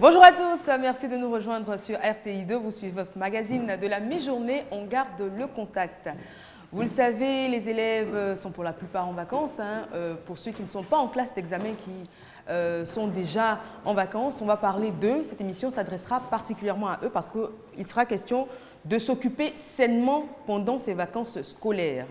Bonjour à tous, merci de nous rejoindre sur RTI2. Vous suivez votre magazine de la mi-journée, on garde le contact. Vous le savez, les élèves sont pour la plupart en vacances. Pour ceux qui ne sont pas en classe d'examen, qui sont déjà en vacances, on va parler d'eux. Cette émission s'adressera particulièrement à eux parce qu'il sera question de s'occuper sainement pendant ces vacances scolaires.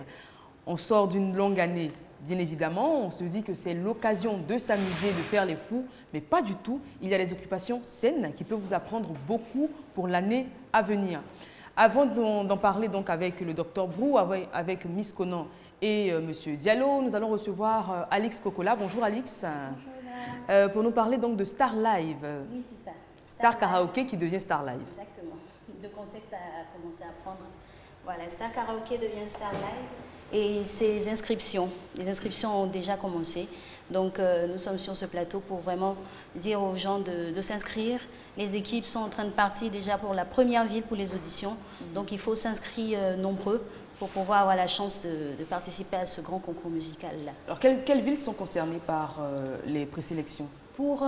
On sort d'une longue année. Bien évidemment, on se dit que c'est l'occasion de s'amuser, de faire les fous, mais pas du tout. Il y a des occupations saines qui peuvent vous apprendre beaucoup pour l'année à venir. Avant d'en parler donc avec le Dr Brou, avec Miss Conan et M. Diallo, nous allons recevoir Alix Kokola. Bonjour Alix. Bonjour. Pour nous parler donc de Star Live. Oui, c'est ça. Star Karaoké qui devient Star Live. Exactement. Le concept a commencé à prendre. Voilà, Star Karaoké devient Star Live. Et les inscriptions ont déjà commencé. Donc nous sommes sur ce plateau pour vraiment dire aux gens de s'inscrire. Les équipes sont en train de partir déjà pour la première ville pour les auditions. Donc il faut s'inscrire nombreux pour pouvoir avoir la chance de participer à ce grand concours musical-là. Alors quelles villes sont concernées par les présélections? Pour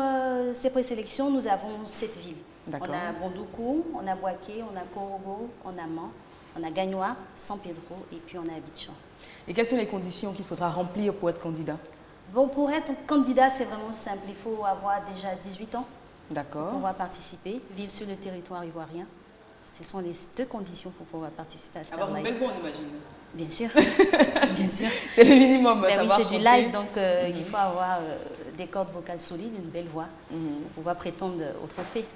ces présélections, nous avons 7 villes. On a Bondoukou, on a Boaké, on a Korogo, on a Mans, on a Gagnoa, San Pedro et puis on a Abidjan. Et quelles sont les conditions qu'il faudra remplir pour être candidat? Bon, pour être candidat, c'est vraiment simple. Il faut avoir déjà 18 ans pour pouvoir participer, vivre sur le territoire ivoirien. Ce sont les 2 conditions pour pouvoir participer à Star Live. Avoir une belle voix, on imagine. Bien sûr, bien sûr. C'est le minimum. Ben oui, c'est du live, donc il faut avoir des cordes vocales solides, une belle voix pour pouvoir prétendre au trophée.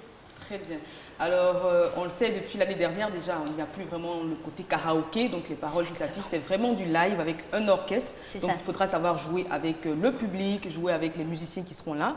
Très bien. Alors, on le sait, depuis l'année dernière déjà, il n'y a plus vraiment le côté karaoké, donc les paroles qui s'affichent, c'est vraiment du live avec un orchestre. Donc, il faudra savoir jouer avec le public, jouer avec les musiciens qui seront là.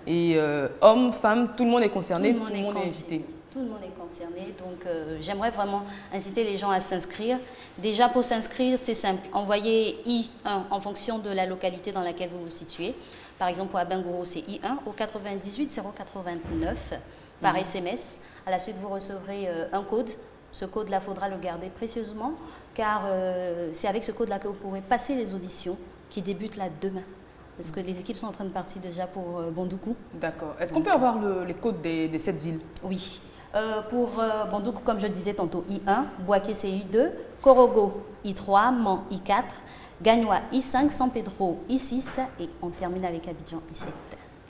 Et hommes, femmes, tout le monde est concerné, tout le monde est invité. Tout le monde est concerné, donc j'aimerais vraiment inciter les gens à s'inscrire. Déjà, pour s'inscrire, c'est simple. Envoyez I1 en fonction de la localité dans laquelle vous vous situez. Par exemple, pour Abengoro, c'est I1 au 98 089 par SMS. À la suite, vous recevrez un code. Ce code-là, il faudra le garder précieusement, car c'est avec ce code-là que vous pourrez passer les auditions qui débutent là demain. Parce que les équipes sont en train de partir déjà pour Bondoukou. D'accord. Est-ce qu'on peut avoir les codes des 7 villes? Oui. Pour Bondoukou, comme je disais tantôt, I1, Boaké, c'est I2, Korogo, I3, Mans, I4, Gagnoa, I5, San Pedro, I6 et on termine avec Abidjan, I7.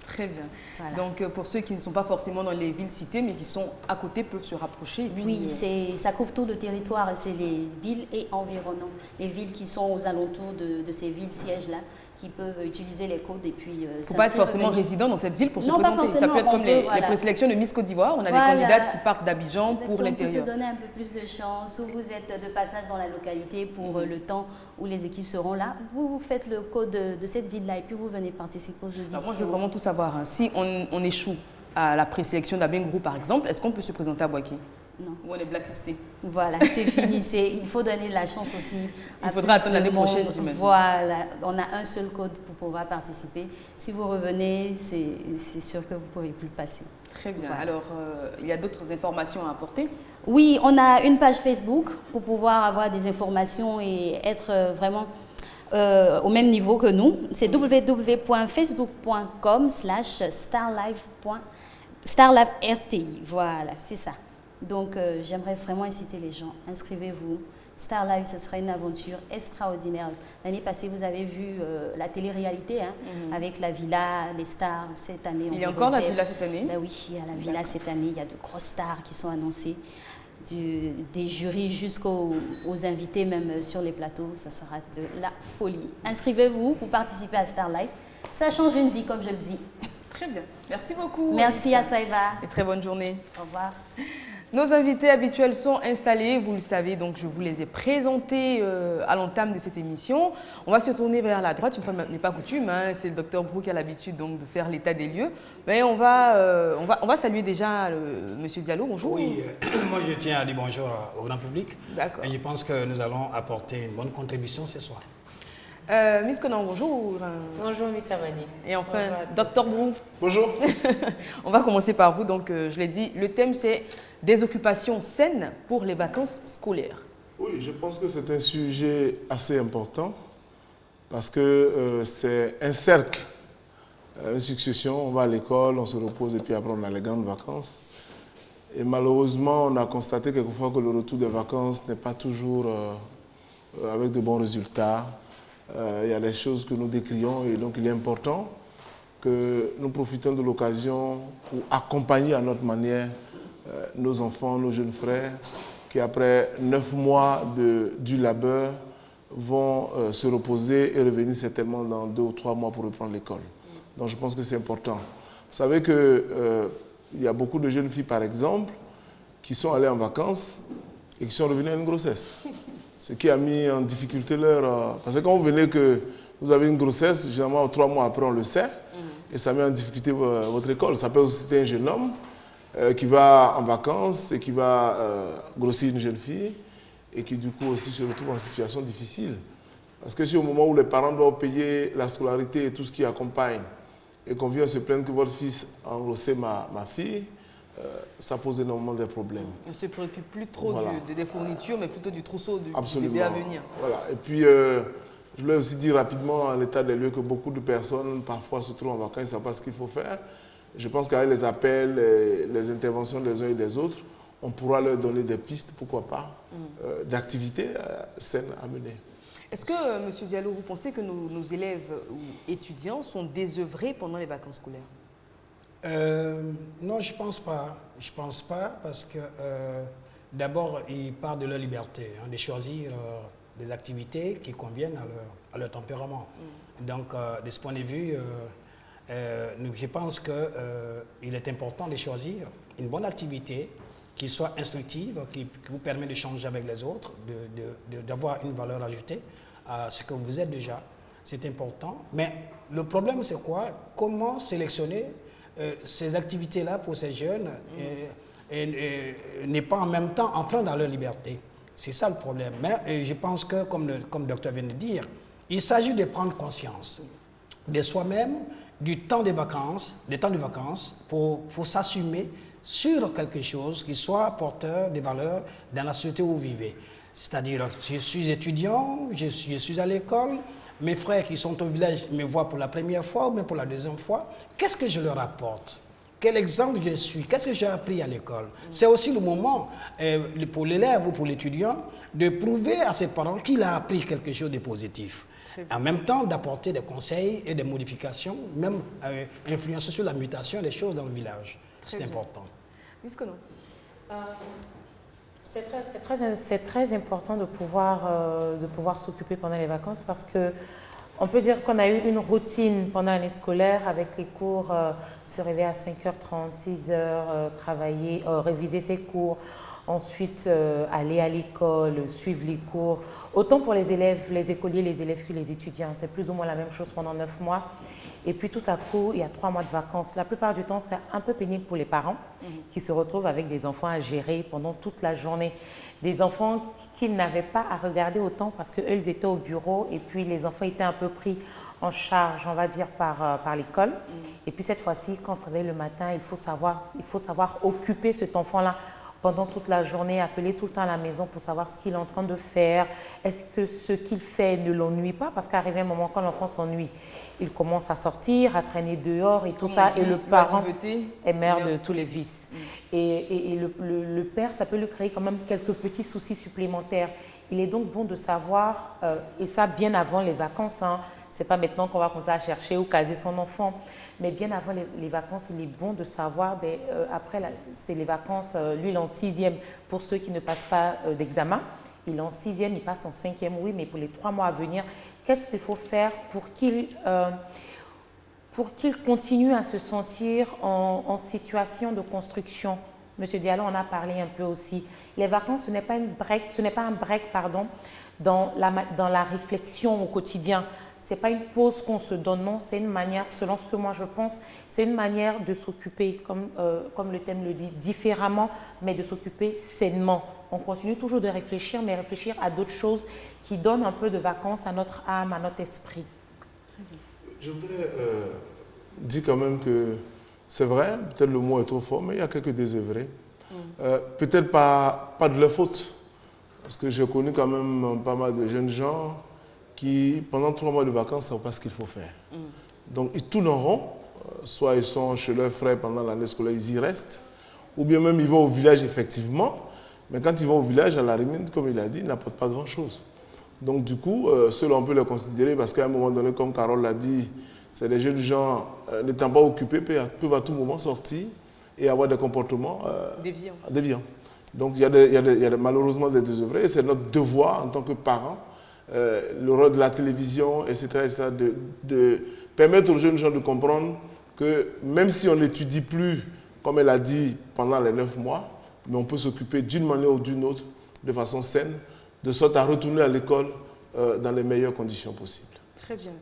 Très bien. Voilà. Donc, pour ceux qui ne sont pas forcément dans les villes citées, mais qui sont à côté, peuvent se rapprocher. Et puis, oui, ça couvre tout le territoire, c'est les villes et environnants. Les villes qui sont aux alentours de ces villes sièges-là, qui peuvent utiliser les codes et puis il ne faut pas être forcément résident dans cette ville pour se présenter. Pas forcément. Ça peut être comme les présélections de Miss Côte d'Ivoire. On a des candidates qui partent d'Abidjan pour l'intérieur. Pour se donner un peu plus de chance, ou vous êtes de passage dans la localité pour le temps où les équipes seront là, vous faites le code de cette ville-là et puis vous venez participer aux auditions. Moi, je veux vraiment tout savoir. Si on échoue à la présélection d'Abengoro, par exemple, est-ce qu'on peut se présenter à Boaké? Non. Ou on est blacklisté? Voilà, c'est fini. Il faut donner de la chance aussi. Il faudra attendre l'année prochaine, j'imagine. Voilà, on a un seul code pour pouvoir participer. Si vous revenez, c'est sûr que vous ne pourrez plus passer. Très bien. Voilà. Alors, il y a d'autres informations à apporter? Oui, on a une page Facebook pour pouvoir avoir des informations et être vraiment au même niveau que nous. C'est www.facebook.com/starlive.RTI. Voilà, c'est ça. Donc, j'aimerais vraiment inciter les gens. Inscrivez-vous. Star Live, ce sera une aventure extraordinaire. L'année passée, vous avez vu la télé-réalité avec la villa, les stars. Cette année, il y a encore la villa cette année? Ben oui, il y a la villa cette année. Il y a de grosses stars qui sont annoncées. Des jurys jusqu'aux invités, même sur les plateaux. Ça sera de la folie. Inscrivez-vous pour participer à Star Live. Ça change une vie, comme je le dis. Très bien. Merci beaucoup. Merci à toi, Eva. Et très bonne journée. Au revoir. Nos invités habituels sont installés, vous le savez, donc je vous les ai présentés à l'entame de cette émission. On va se tourner vers la droite, une fois n'est pas coutume, c'est le Dr Brou qui a l'habitude donc de faire l'état des lieux. Mais on va saluer déjà Monsieur Diallo, bonjour. Oui, moi je tiens à dire bonjour au grand public. D'accord. Et je pense que nous allons apporter une bonne contribution ce soir. Miss Conan, bonjour. Bonjour Miss Amani. Et enfin, Dr Brou. Bonjour. On va commencer par vous, donc je l'ai dit, le thème c'est des occupations saines pour les vacances scolaires. Oui, je pense que c'est un sujet assez important parce que c'est un cercle une succession, on va à l'école, on se repose et puis après on a les grandes vacances. Et malheureusement, on a constaté quelquefois que le retour des vacances n'est pas toujours avec de bons résultats. Il y a des choses que nous décrions et donc il est important que nous profitions de l'occasion pour accompagner à notre manière nos enfants, nos jeunes frères qui après 9 mois du labeur vont se reposer et revenir certainement dans 2 ou 3 mois pour reprendre l'école. Donc je pense que c'est important. Vous savez qu'il y a beaucoup de jeunes filles par exemple qui sont allées en vacances et qui sont revenues à une grossesse. Ce qui a mis en difficulté leur... Parce que quand vous venez que vous avez une grossesse, généralement 3 mois après on le sait, et ça met en difficulté votre école. Ça peut aussi être un jeune homme qui va en vacances et qui va grossir une jeune fille et qui du coup aussi se retrouve en situation difficile. Parce que si au moment où les parents doivent payer la scolarité et tout ce qui accompagne et qu'on vient se plaindre que votre fils a engrossé ma fille, ça pose énormément de problèmes. On ne se préoccupe plus trop Voilà. des fournitures, mais plutôt du trousseau du Absolument. bébé à venir. Voilà. Et puis, je voulais aussi dire rapidement à l'état des lieux que beaucoup de personnes parfois se trouvent en vacances et ne savent pas ce qu'il faut faire. Je pense qu'avec les appels, les interventions des uns et des autres, on pourra leur donner des pistes, pourquoi pas, d'activités saines à mener. Est-ce que, M. Diallo, vous pensez que nos élèves ou étudiants sont désœuvrés pendant les vacances scolaires? Non, je pense pas. Je pense pas parce que d'abord, ils partent de leur liberté, hein, de choisir des activités qui conviennent à leur tempérament. Donc, de ce point de vue, je pense qu'il est important de choisir une bonne activité qui soit instructive, qui vous permet d'échanger avec les autres, d'avoir une valeur ajoutée à ce que vous êtes déjà. C'est important. Mais le problème, c'est quoi? Comment sélectionner ces activités-là pour ces jeunes et n'est pas en même temps enfreindre dans leur liberté. C'est ça le problème. Mais je pense que, comme le docteur vient de dire, il s'agit de prendre conscience de soi-même, du temps des vacances, pour s'assumer sur quelque chose qui soit porteur de valeurs dans la société où vous vivez. C'est-à-dire, je suis étudiant, je suis à l'école, mes frères qui sont au village me voient pour la première fois ou même pour la deuxième fois. Qu'est-ce que je leur apporte? Quel exemple je suis? Qu'est-ce que j'ai appris à l'école? C'est aussi le moment pour l'élève ou pour l'étudiant de prouver à ses parents qu'il a appris quelque chose de positif. En même temps, d'apporter des conseils et des modifications, même influencer sur la mutation des choses dans le village. C'est important. C'est très important de pouvoir s'occuper pendant les vacances parce que on peut dire qu'on a eu une routine pendant l'année scolaire avec les cours, se réveiller à 5h30, 6h, travailler, réviser ses cours, ensuite aller à l'école, suivre les cours. Autant pour les élèves, les écoliers, les élèves que les étudiants. C'est plus ou moins la même chose pendant 9 mois. Et puis tout à coup, il y a 3 mois de vacances. La plupart du temps, c'est un peu pénible pour les parents qui se retrouvent avec des enfants à gérer pendant toute la journée. Des enfants qu'ils n'avaient pas à regarder autant parce qu'eux, ils étaient au bureau et puis les enfants étaient un peu pris en charge, on va dire, par l'école. Et puis cette fois-ci, quand on se réveille le matin, il faut savoir occuper cet enfant-là pendant toute la journée, appeler tout le temps à la maison pour savoir ce qu'il est en train de faire. Est-ce que ce qu'il fait ne l'ennuie pas? Parce qu'arrivé un moment, quand l'enfant s'ennuie, il commence à sortir, à traîner dehors et tout ça. Et le parent est mère de tous les vices. Et le père, ça peut lui créer quand même quelques petits soucis supplémentaires. Il est donc bon de savoir, et ça bien avant les vacances, hein, c'est pas maintenant qu'on va commencer à chercher ou caser son enfant, mais bien avant les vacances, il est bon de savoir, après c'est les vacances, lui il est en 6e pour ceux qui ne passent pas d'examen, il est en 6e, il passe en 5e, oui, mais pour les 3 mois à venir, qu'est-ce qu'il faut faire pour qu'il continue à se sentir en situation de construction? Monsieur Diallo en a parlé un peu aussi. Les vacances, ce n'est pas un break dans la réflexion au quotidien. Ce n'est pas une pause qu'on se donne, non, c'est une manière, selon ce que moi je pense, c'est une manière de s'occuper, comme le thème le dit, différemment, mais de s'occuper sainement. On continue toujours de réfléchir, mais réfléchir à d'autres choses qui donnent un peu de vacances à notre âme, à notre esprit. Je voudrais dire quand même que c'est vrai, peut-être le mot est trop fort, mais il y a quelques désœuvrés. Peut-être pas de leur faute, parce que j'ai connu quand même pas mal de jeunes gens qui, pendant 3 mois de vacances, ne savent pas ce qu'il faut faire. Donc, ils tournent en rond soit ils sont chez leurs frères pendant l'année scolaire, ils y restent, ou bien même ils vont au village effectivement, mais quand ils vont au village, à la limite, comme il a dit, ils n'apportent pas grand-chose. Donc du coup, ceux-là on peut les considérer parce qu'à un moment donné, comme Carole l'a dit, c'est des jeunes gens n'étant pas occupés, peuvent à tout moment sortir et avoir des comportements déviants. Donc il y a malheureusement des désœuvrés et c'est notre devoir en tant que parents, le rôle de la télévision, etc. de permettre aux jeunes gens de comprendre que même si on n'étudie plus, comme elle a dit, pendant les 9 mois, mais on peut s'occuper d'une manière ou d'une autre, de façon saine, de sorte à retourner à l'école dans les meilleures conditions possibles. Très bien.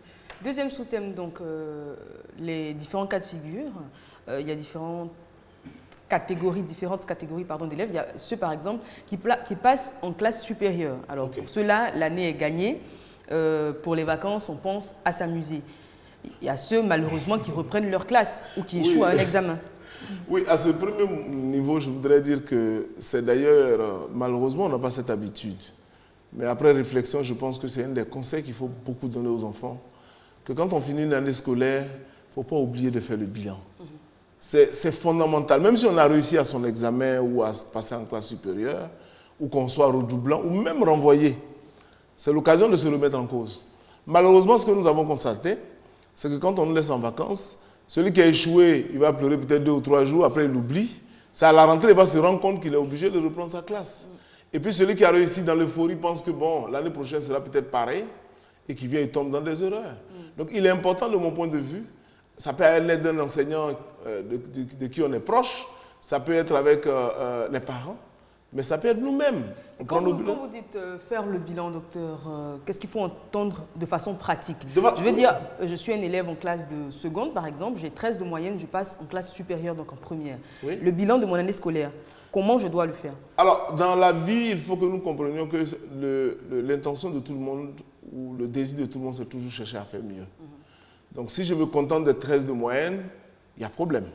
Deuxième sous-thème, donc, les différents cas de figure. Il y a différentes catégories d'élèves. Il y a ceux, par exemple, qui passent en classe supérieure. Alors, pour ceux-là, l'année est gagnée. Pour les vacances, on pense à s'amuser. Il y a ceux, malheureusement, qui reprennent leur classe ou qui échouent à un examen. Oui, à ce premier niveau, je voudrais dire que c'est d'ailleurs, malheureusement, on n'a pas cette habitude. Mais après réflexion, je pense que c'est un des conseils qu'il faut beaucoup donner aux enfants. Que quand on finit une année scolaire, il ne faut pas oublier de faire le bilan. C'est fondamental. Même si on a réussi à son examen ou à passer en classe supérieure, ou qu'on soit redoublant, ou même renvoyé, c'est l'occasion de se remettre en cause. Malheureusement, ce que nous avons constaté, c'est que quand on nous laisse en vacances, celui qui a échoué, il va pleurer peut-être 2 ou 3 jours, après il l'oublie. C'est à la rentrée, il va se rendre compte qu'il est obligé de reprendre sa classe. Et puis celui qui a réussi dans l'euphorie pense que bon, l'année prochaine sera peut-être pareil, et qui vient, il tombe dans des erreurs. Donc il est important, de mon point de vue, ça peut être l'aide d'un enseignant de qui on est proche, ça peut être avec les parents, mais ça peut être nous-mêmes. Quand vous dites faire le bilan, docteur, qu'est-ce qu'il faut entendre de façon pratique? Je veux dire, je suis un élève en classe de seconde, par exemple, j'ai 13 de moyenne, je passe en classe supérieure, donc en première. Oui. Le bilan de mon année scolaire, comment je dois le faire? Alors, dans la vie, il faut que nous comprenions que l'intention de tout le monde, ou le désir de tout le monde, c'est toujours chercher à faire mieux. Donc, si je me contente de 13 de moyenne, il y a problème.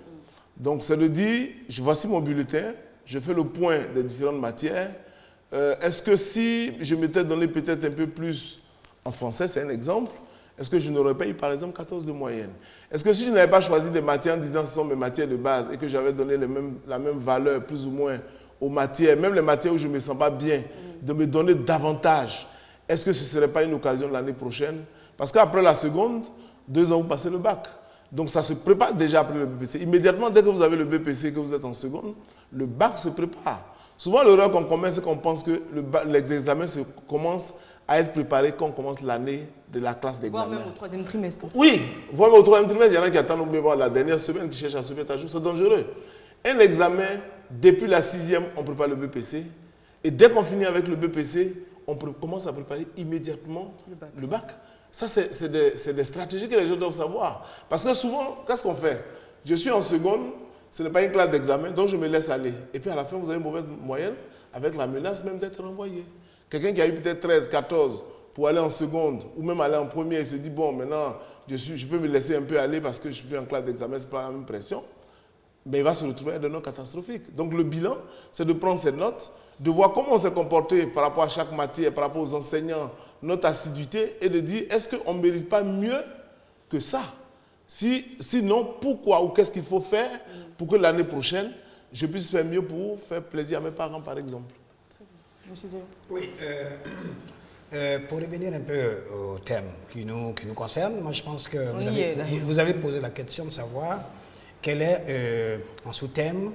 Donc, c'est de dire, voici mon bulletin, je fais le point des différentes matières. Est-ce que si je m'étais donné peut-être un peu plus en français, c'est un exemple, est-ce que je n'aurais pas eu par exemple 14 de moyenne? Est-ce que si je n'avais pas choisi des matières en disant que ce sont mes matières de base et que j'avais donné la même valeur plus ou moins aux matières, même les matières où je ne me sens pas bien, de me donner davantage, est-ce que ce ne serait pas une occasion l'année prochaine? Parce qu'après la seconde, 2 ans, vous passez le bac. Donc ça se prépare déjà après le BPC. Immédiatement, dès que vous avez le BPC, que vous êtes en seconde, le bac se prépare. Souvent, l'erreur qu'on commet, c'est qu'on pense que les examens commencent à être préparés quand on commence l'année de la classe d'examen. Voire même au 3e trimestre. Oui, voire même au 3e trimestre. Il y en a qui attendent la dernière semaine, qui cherchent à se mettre à jour. C'est dangereux. Un examen, depuis la 6e, on prépare le BPC. Et dès qu'on finit avec le BPC, on commence à préparer immédiatement le bac. Ça, c'est des stratégies que les gens doivent savoir. Parce que souvent, qu'est-ce qu'on fait? Je suis en seconde, ce n'est pas une classe d'examen, donc je me laisse aller. Et puis à la fin, vous avez une mauvaise moyenne, avec la menace même d'être renvoyé. Quelqu'un qui a eu peut-être 13, 14 pour aller en seconde, ou même aller en première, il se dit, bon, maintenant, je peux me laisser un peu aller parce que je suis plus en classe d'examen, ce n'est pas la même pression. Mais il va se retrouver à des notes catastrophiques. Donc le bilan, c'est de prendre ces notes, de voir comment on s'est comporté par rapport à chaque matière, par rapport aux enseignants, notre assiduité, et de dire, est-ce qu'on ne mérite pas mieux que ça? Sinon, pourquoi ou qu'est-ce qu'il faut faire pour que l'année prochaine, je puisse faire mieux pour faire plaisir à mes parents, par exemple? Oui, pour revenir un peu au thème qui nous concerne, moi je pense que vous avez posé la question de savoir quel est en sous-thème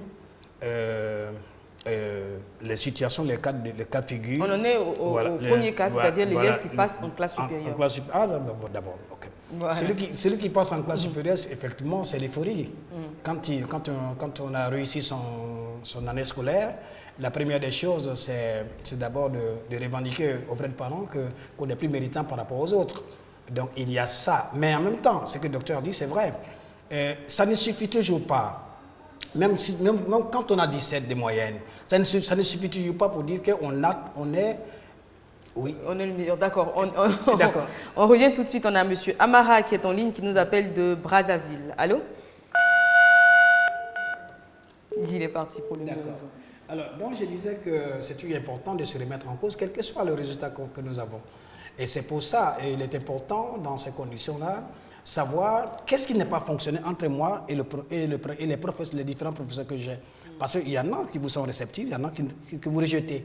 les situations, les cas de figure. On en est au premier cas, c'est-à-dire l'élève qui passe en classe supérieure. D'abord, ok. Voilà. Celui qui passe en classe supérieure, effectivement, c'est l'euphorie. Quand on a réussi son année scolaire, la première des choses, c'est d'abord de revendiquer auprès des parents qu'on est plus méritant par rapport aux autres. Donc, il y a ça. Mais en même temps, ce que le docteur dit, c'est vrai. Ça ne suffit toujours pas. Même quand on a 17 de moyenne, ça ne suffit toujours pas pour dire qu'on est... Oui. On est le meilleur, d'accord. On revient tout de suite. On a M. Amara qui est en ligne, qui nous appelle de Brazzaville. Allô? Il est parti pour le réseau. Alors, donc je disais que c'est toujours important de se remettre en cause, quel que soit le résultat que nous avons. Et c'est pour ça, et il est important, dans ces conditions-là, savoir qu'est-ce qui n'est pas fonctionné entre moi et les professeurs, les différents professeurs que j'ai. Parce qu'il y en a qui vous sont réceptifs, il y en a que vous rejetez.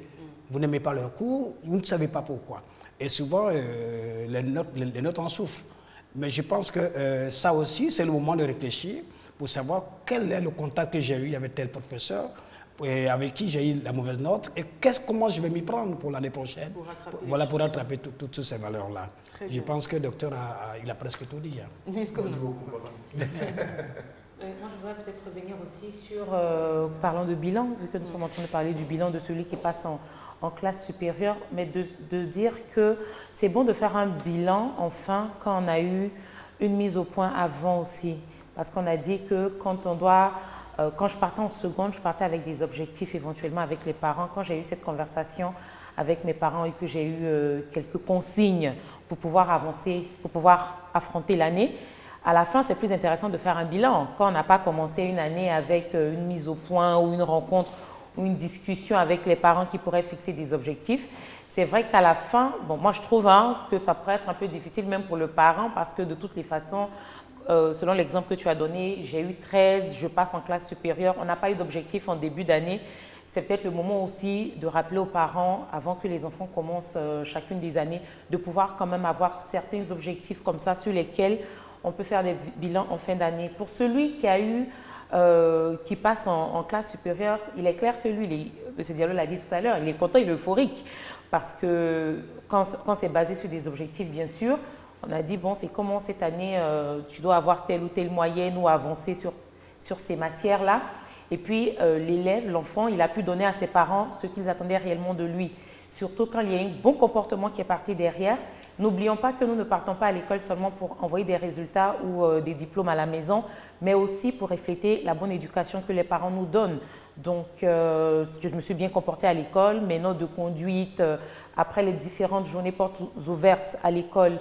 Vous n'aimez pas leur cours, vous ne savez pas pourquoi. Et souvent, les notes en souffrent. Mais je pense que ça aussi, c'est le moment de réfléchir pour savoir quel est le contact que j'ai eu avec tel professeur, et avec qui j'ai eu la mauvaise note, et comment je vais m'y prendre pour l'année prochaine, pour rattraper toutes ces valeurs-là. Je pense que le docteur il a presque tout dit. Moi, je voudrais peut-être revenir aussi sur, parlant de bilan, vu que nous sommes en train de parler du bilan de celui qui passe en classe supérieure, mais de dire que c'est bon de faire un bilan, enfin, quand on a eu une mise au point avant aussi. Parce qu'on a dit que quand je partais en seconde, je partais avec des objectifs éventuellement avec les parents. Quand j'ai eu cette conversation avec mes parents et que j'ai eu quelques consignes pour pouvoir avancer, pour pouvoir affronter l'année, à la fin, c'est plus intéressant de faire un bilan. Quand on n'a pas commencé une année avec une mise au point ou une rencontre ou une discussion avec les parents qui pourraient fixer des objectifs, c'est vrai qu'à la fin, bon, moi je trouve que ça pourrait être un peu difficile même pour le parent parce que de toutes les façons, selon l'exemple que tu as donné, j'ai eu 13, je passe en classe supérieure, on n'a pas eu d'objectif en début d'année. C'est peut-être le moment aussi de rappeler aux parents, avant que les enfants commencent chacune des années, de pouvoir quand même avoir certains objectifs comme ça sur lesquels on peut faire des bilans en fin d'année. Pour celui qui a eu, qui passe en classe supérieure, il est clair que lui, M. Diallo l'a dit tout à l'heure, il est content, il est euphorique. Parce que quand c'est basé sur des objectifs, bien sûr, on a dit, bon, c'est comment cette année, tu dois avoir telle ou telle moyenne ou avancer sur ces matières-là. Et puis, l'élève, l'enfant, il a pu donner à ses parents ce qu'ils attendaient réellement de lui. Surtout quand il y a un bon comportement qui est parti derrière. N'oublions pas que nous ne partons pas à l'école seulement pour envoyer des résultats ou des diplômes à la maison, mais aussi pour refléter la bonne éducation que les parents nous donnent. Donc, je me suis bien comportée à l'école, mes notes de conduite, après les différentes journées portes ouvertes à l'école,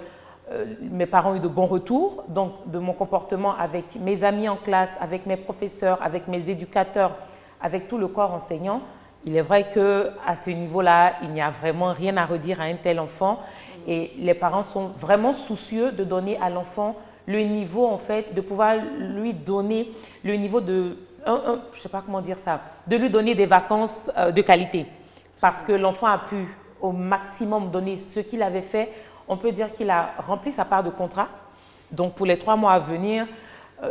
mes parents ont eu de bons retours. Donc, de mon comportement avec mes amis en classe, avec mes professeurs, avec mes éducateurs, avec tout le corps enseignant, il est vrai qu'à ce niveau-là, il n'y a vraiment rien à redire à un tel enfant. Et les parents sont vraiment soucieux de donner à l'enfant le niveau, en fait, de pouvoir lui donner le niveau de, je ne sais pas comment dire ça, de lui donner des vacances de qualité. Parce que l'enfant a pu au maximum donner ce qu'il avait fait. On peut dire qu'il a rempli sa part de contrat. Donc, pour les 3 mois à venir,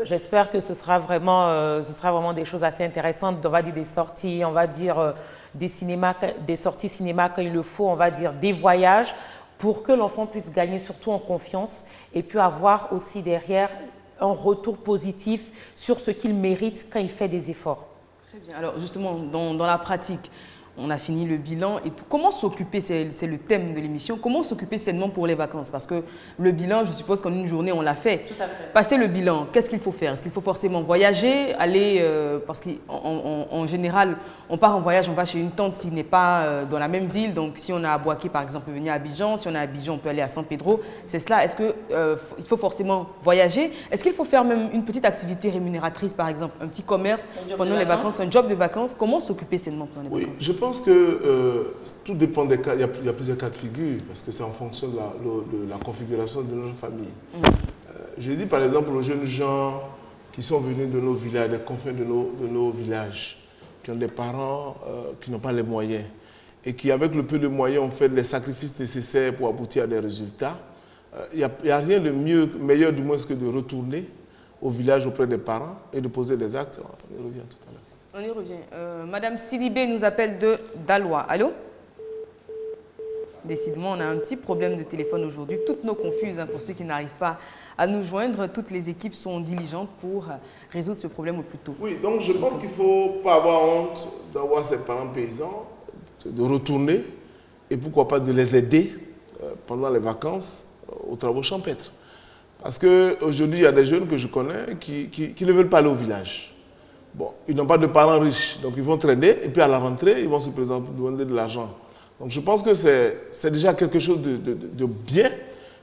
j'espère que ce sera vraiment des choses assez intéressantes. On va dire des sorties, on va dire des sorties cinéma quand il le faut, on va dire des voyages, pour que l'enfant puisse gagner surtout en confiance et puis avoir aussi derrière un retour positif sur ce qu'il mérite quand il fait des efforts. Très bien. Alors justement, dans la pratique, on a fini le bilan et tout. Comment s'occuper, c'est le thème de l'émission, comment s'occuper sainement pour les vacances? Parce que le bilan, je suppose qu'en une journée, on l'a fait. Tout à fait. Passer le bilan, qu'est-ce qu'il faut faire? Est-ce qu'il faut forcément voyager, aller, parce qu'en général, on part en voyage, on va chez une tante qui n'est pas dans la même ville. Donc, si on a à Boaké, par exemple, on peut venir à Abidjan. Si on est à Abidjan, on peut aller à San Pedro. C'est cela. Est-ce qu'il faut forcément voyager? Est-ce qu'il faut faire même une petite activité rémunératrice, par exemple, un petit commerce pendant les vacances, un job de vacances? Comment s'occuper sainement pendant les vacances? Je pense que tout dépend des cas. Il y a plusieurs cas de figure parce que c'est en fonction de la configuration de notre famille. Je dis par exemple aux jeunes gens qui sont venus de nos villages, des confins de nos villages, qui ont des parents qui n'ont pas les moyens et qui, avec le peu de moyens, ont fait les sacrifices nécessaires pour aboutir à des résultats. Il n'y a rien de meilleur du moins que de retourner au village auprès des parents et de poser des actes. On y revient tout à l'heure. On y revient. Madame Sidibé nous appelle de Daloa. Allô? Décidément, on a un petit problème de téléphone aujourd'hui. Toutes nos confuses, pour ceux qui n'arrivent pas à nous joindre. Toutes les équipes sont diligentes pour résoudre ce problème au plus tôt. Oui, donc je pense qu'il ne faut pas avoir honte d'avoir ses parents paysans, de retourner et pourquoi pas de les aider pendant les vacances aux travaux champêtres. Parce qu'aujourd'hui, il y a des jeunes que je connais qui ne veulent pas aller au village. Bon, ils n'ont pas de parents riches, donc ils vont traîner et puis à la rentrée, ils vont se présenter pour demander de l'argent. Donc je pense que c'est déjà quelque chose de bien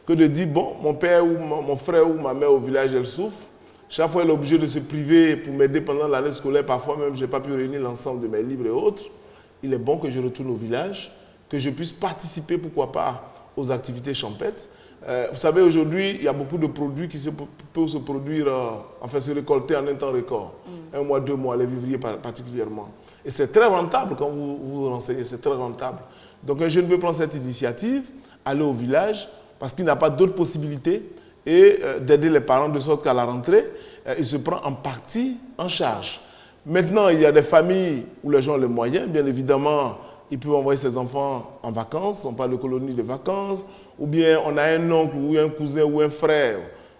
que de dire, bon, mon père ou mon frère ou ma mère au village, elle souffre. Chaque fois, elle est obligée de se priver pour m'aider pendant l'année scolaire. Parfois même, je n'ai pas pu réunir l'ensemble de mes livres et autres. Il est bon que je retourne au village, que je puisse participer, pourquoi pas, aux activités champêtres. Vous savez, aujourd'hui, il y a beaucoup de produits qui peuvent se produire, enfin se récolter en un temps record. 1 mois, 2 mois, les vivriers particulièrement. Et c'est très rentable quand vous vous renseignez, c'est très rentable. Donc un jeune peut prendre cette initiative, aller au village, parce qu'il n'a pas d'autre possibilité, et d'aider les parents de sorte qu'à la rentrée, il se prend en partie en charge. Maintenant, il y a des familles où les gens ont les moyens, bien évidemment, ils peuvent envoyer ses enfants en vacances, on parle de colonies de vacances, ou bien on a un oncle ou un cousin ou un frère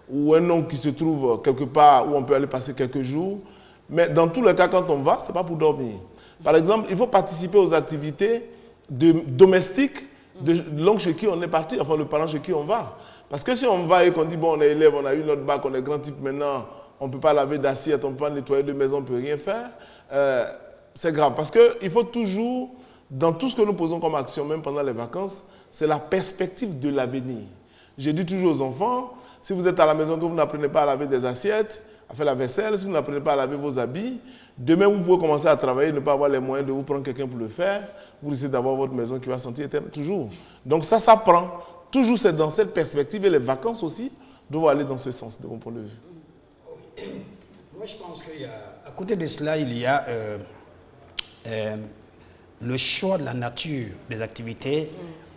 ou un oncle qui se trouve quelque part où on peut aller passer quelques jours. Mais dans tous les cas, quand on va, ce n'est pas pour dormir. Par exemple, il faut participer aux activités domestiques de l'oncle chez qui on est parti, enfin le parent chez qui on va. Parce que si on va et qu'on dit, bon, on est élève, on a eu notre bac, on est grand type maintenant, on ne peut pas laver d'assiette, on ne peut pas nettoyer de maison, on ne peut rien faire, c'est grave. Parce qu'il faut toujours, dans tout ce que nous posons comme action, même pendant les vacances, c'est la perspective de l'avenir. Je dis toujours aux enfants, si vous êtes à la maison que vous n'apprenez pas à laver des assiettes, à faire la vaisselle, si vous n'apprenez pas à laver vos habits, demain vous pouvez commencer à travailler, ne pas avoir les moyens de vous prendre quelqu'un pour le faire, vous risquez d'avoir votre maison qui va sentir éternelle toujours. Donc ça s'apprend. Toujours c'est dans cette perspective et les vacances aussi doivent aller dans ce sens, de mon point de vue. Moi je pense qu'à côté de cela, il y a le choix de la nature des activités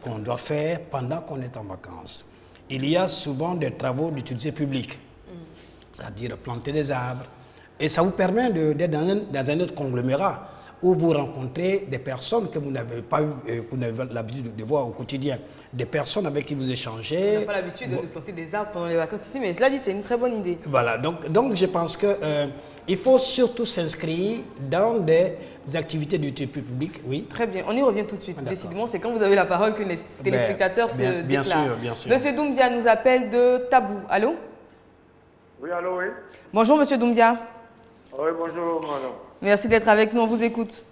qu'on doit faire pendant qu'on est en vacances. Il y a souvent des travaux d'utilité publique, c'est-à-dire planter des arbres. Et ça vous permet d'être dans un autre conglomérat où vous rencontrez des personnes que vous n'avez pas l'habitude de voir au quotidien. Des personnes avec qui vous échangez. On n'a pas l'habitude de planter des arbres pendant les vacances ici, mais cela dit, c'est une très bonne idée. Voilà, donc je pense qu'il faut surtout s'inscrire dans des activités d'utilité publique, oui. Très bien, on y revient tout de suite. Décidément, c'est quand vous avez la parole que les téléspectateurs se déclarent. Bien sûr, bien sûr. Monsieur Doumbia nous appelle de Tabou. Allô? Oui, allô, oui. Bonjour, Monsieur Doumbia. Oui, bonjour, madame. Merci d'être avec nous, on vous écoute.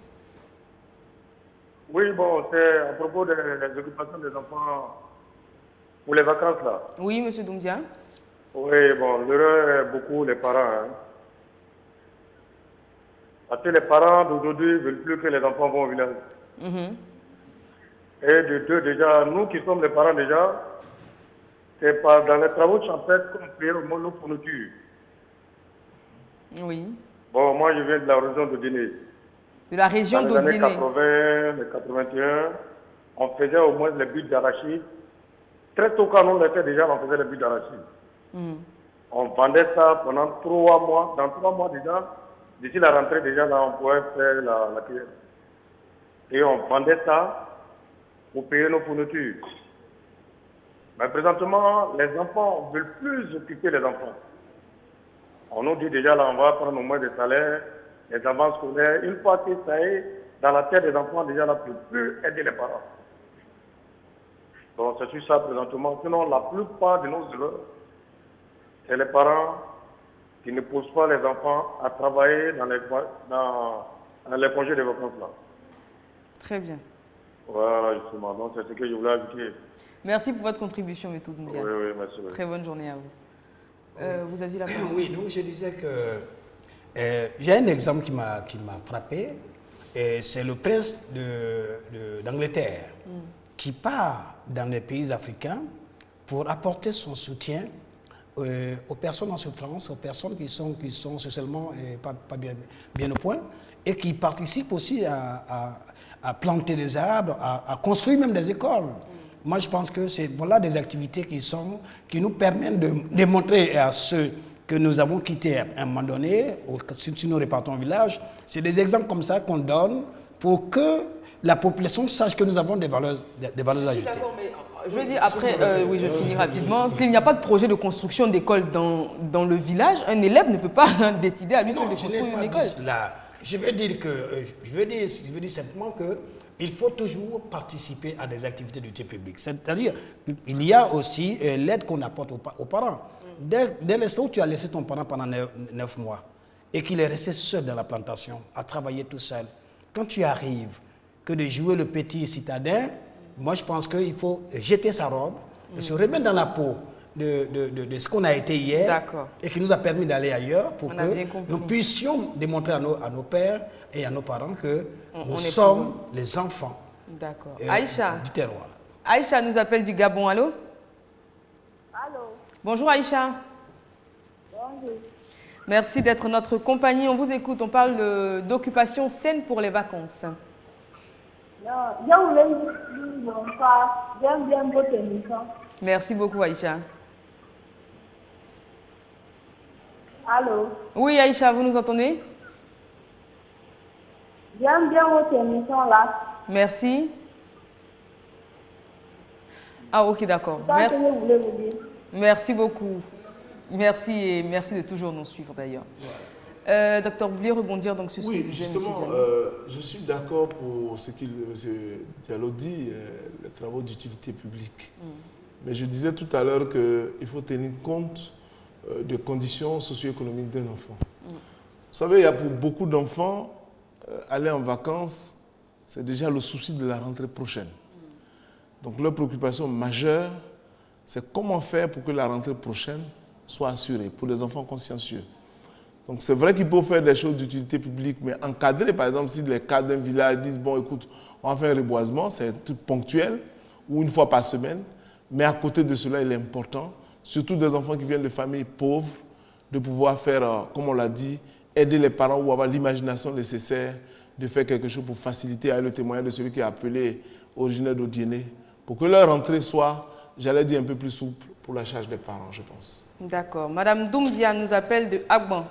Oui, bon, c'est à propos des occupations des enfants pour les vacances, là. Oui, Monsieur Doumbia. Oui, bon, l'heure est beaucoup les parents. Hein. Parce que les parents d'aujourd'hui ne veulent plus que les enfants vont au village. Et de deux, déjà, nous qui sommes les parents déjà, c'est pas dans les travaux champêtres qu'on fait au moins nos fournitures. Oui. Bon, moi, je viens de la région de Guinée. De la région Dans les d'Odiné. années 80, les 81, on faisait au moins les buts d'arachide. Très tôt, quand on était déjà, on faisait les buts d'arachide. On vendait ça pendant 3 mois. Dans 3 mois déjà, d'ici la rentrée, déjà, là, on pouvait faire la cueillette. Et on vendait ça pour payer nos fournitures. Mais présentement, les enfants ne veulent plus occuper les enfants. On nous dit déjà, là, on va prendre au moins des salaires, les avances scolaires. Une fois que ça est dans la tête des enfants, déjà, là, on ne peut plus aider les parents. Donc, c'est sur ça présentement. Sinon, la plupart de nos erreurs, c'est les parents qui ne poussent pas les enfants à travailler dans les congés de vacances là. Très bien. Voilà, justement. Donc, c'est ce que je voulais ajouter. Merci pour votre contribution, M. Doumbia. Oui, oui, merci. Oui. Très bonne journée à vous. Vous aviez la parole. Oui, donc je disais que j'ai un exemple qui m'a frappé. C'est le prince d'Angleterre qui part dans les pays africains pour apporter son soutien aux personnes en souffrance, aux personnes qui sont socialement pas bien au point et qui participent aussi à planter des arbres, à construire même des écoles. Moi, je pense que c'est voilà des activités qui nous permettent de démontrer à ceux que nous avons quittés à un moment donné, si nous repartons au village, c'est des exemples comme ça qu'on donne pour que la population sache que nous avons des valeurs ajoutées. D'accord, mais je veux dire, après, oui, je finis rapidement. S'il n'y a pas de projet de construction d'école dans le village, un élève ne peut pas décider à lui seul de construire une école. Je veux dire simplement que il faut toujours participer à des activités d'utilité publique. C'est-à-dire, il y a aussi l'aide qu'on apporte aux parents. Dès l'instant où tu as laissé ton parent pendant 9 mois et qu'il est resté seul dans la plantation, à travailler tout seul, quand tu arrives, que de jouer le petit citadin, moi je pense qu'il faut jeter sa robe et se remettre dans la peau de ce qu'on a été hier et qui nous a permis d'aller ailleurs pour que nous puissions démontrer à nos pères et à nos parents que nous sommes les enfants du terroir. Aïcha nous appelle du Gabon, allô? Bonjour Aïcha. Bonjour. Merci d'être notre compagnie. On vous écoute. On parle d'occupation saine pour les vacances. Non, je voulais vous dire bonsoir. J'aime bien votre émission. Merci beaucoup Aïcha. Allô? Oui Aïcha, vous nous entendez? J'aime bien votre émission là. Merci. Ah ok, d'accord. C'est ça que je voulais vous dire. Merci beaucoup. Merci et merci de toujours nous suivre d'ailleurs. Docteur, vous vouliez rebondir donc sur ce que Oui, disait justement, M. Diallo. je suis d'accord pour ce que M. Diallo dit, les travaux d'utilité publique. Mais je disais tout à l'heure qu'il faut tenir compte des conditions socio-économiques d'un enfant. Vous savez, il y a pour beaucoup d'enfants, aller en vacances, c'est déjà le souci de la rentrée prochaine. Donc leur préoccupation majeure, c'est comment faire pour que la rentrée prochaine soit assurée, pour les enfants consciencieux. Donc c'est vrai qu'il faut faire des choses d'utilité publique, mais encadrer, par exemple, si les cadres d'un village disent, bon écoute, on va faire un reboisement, c'est un truc ponctuel, ou une fois par semaine, mais à côté de cela, il est important, surtout des enfants qui viennent de familles pauvres, de pouvoir faire, comme on l'a dit, aider les parents ou avoir l'imagination nécessaire de faire quelque chose pour faciliter le témoignage de celui qui est appelé originaire d'Odiéné, pour que leur rentrée soit, j'allais dire, un peu plus souple pour la charge des parents, je pense. D'accord. Madame Doumbia nous appelle de Agban.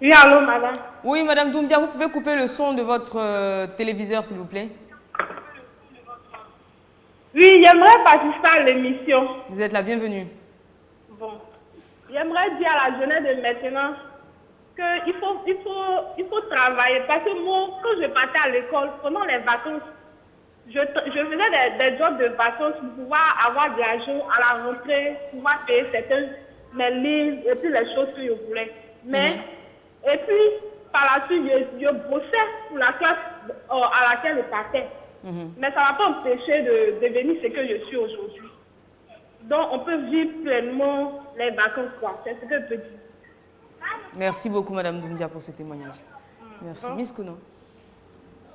Oui, allô, madame? Oui, Madame Doumbia, vous pouvez couper le son de votre téléviseur, s'il vous plaît? Oui, j'aimerais participer à l'émission. Vous êtes la bienvenue. Bon. J'aimerais dire à la jeunesse de maintenant qu'il faut travailler. Parce que moi, quand je partais à l'école, pendant les vacances, je faisais des jobs de vacances pour pouvoir avoir de l'argent à la rentrée, pouvoir payer mes livres et puis les choses que je voulais. Mais, et puis, par la suite, je bossais pour la classe à laquelle je partais. Mais ça ne va pas m'empêcher de devenir ce que je suis aujourd'hui. Donc, on peut vivre pleinement les vacances, quoi. C'est ce que je peux dire. Merci beaucoup, Madame Doumbia, pour ce témoignage. Merci. Miss Kouno.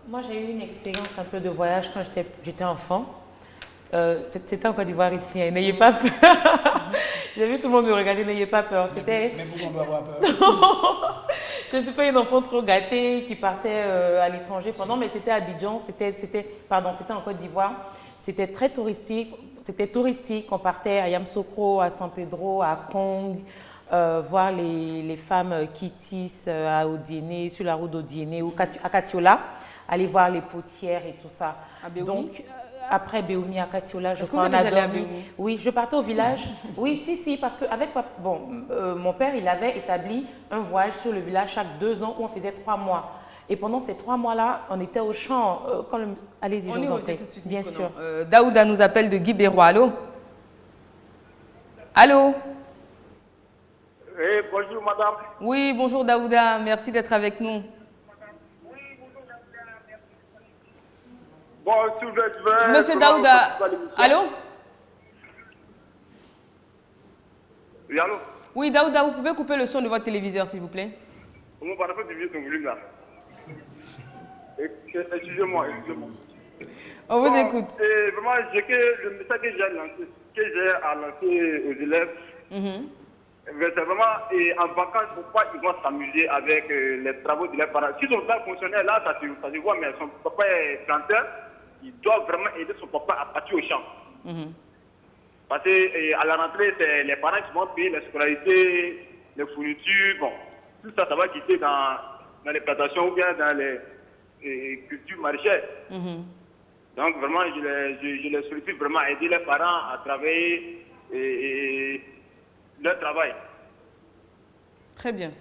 Moi, j'ai eu une expérience un peu de voyage quand j'étais enfant. C'était en Côte d'Ivoire ici, hein. N'ayez pas peur. J'ai vu tout le monde me regarder, n'ayez pas peur. Mais pourquoi on doit avoir peur? Je ne suis pas une enfant trop gâtée qui partait à l'étranger pendant, mais c'était à Abidjan, c'était en Côte d'Ivoire. C'était très touristique. C'était touristique. On partait à Yamoussoukro, à San Pedro, à Kong, voir les femmes qui tissent à Odiéné, sur la route d'Odiéné ou à Katiola, aller voir les potières et tout ça. À Béoumi? Donc, après Béoumi, à Katiola, je crois crois qu'on a dormi. à Béoumi? Oui, je partais au village. Oui, si, parce que mon père, il avait établi un voyage sur le village chaque 2 ans où on faisait 3 mois. Et pendant ces 3 mois-là, on était au champ. Allez-y, je vous en prie. Bien sûr. Daouda nous appelle de Guy Bérois. Allô? Allô? Oui, bonjour madame. Oui, bonjour Daouda. Merci d'être avec nous. Bon, si vous êtes Monsieur Daouda, allô? Oui, allô? Oui, Daouda, vous pouvez couper le son de votre téléviseur, s'il vous plaît? Comment par rapport à son volume là? Excusez-moi. On vous écoute. Vraiment, le message que j'ai à lancer aux élèves, c'est vraiment en vacances, pourquoi ils vont s'amuser avec les travaux de leurs parents. Si son père fonctionnaire là, ça se voit, mais son papa est planteur, il doit vraiment aider son papa à partir au champ. Parce qu'à la rentrée, c'est les parents qui vont payer la scolarité, les fournitures, bon, tout ça, ça va quitter dans les plantations ou bien dans les cultures maraîchères. Donc vraiment, je les sollicite vraiment à aider les parents à travailler leur travail. Très bien.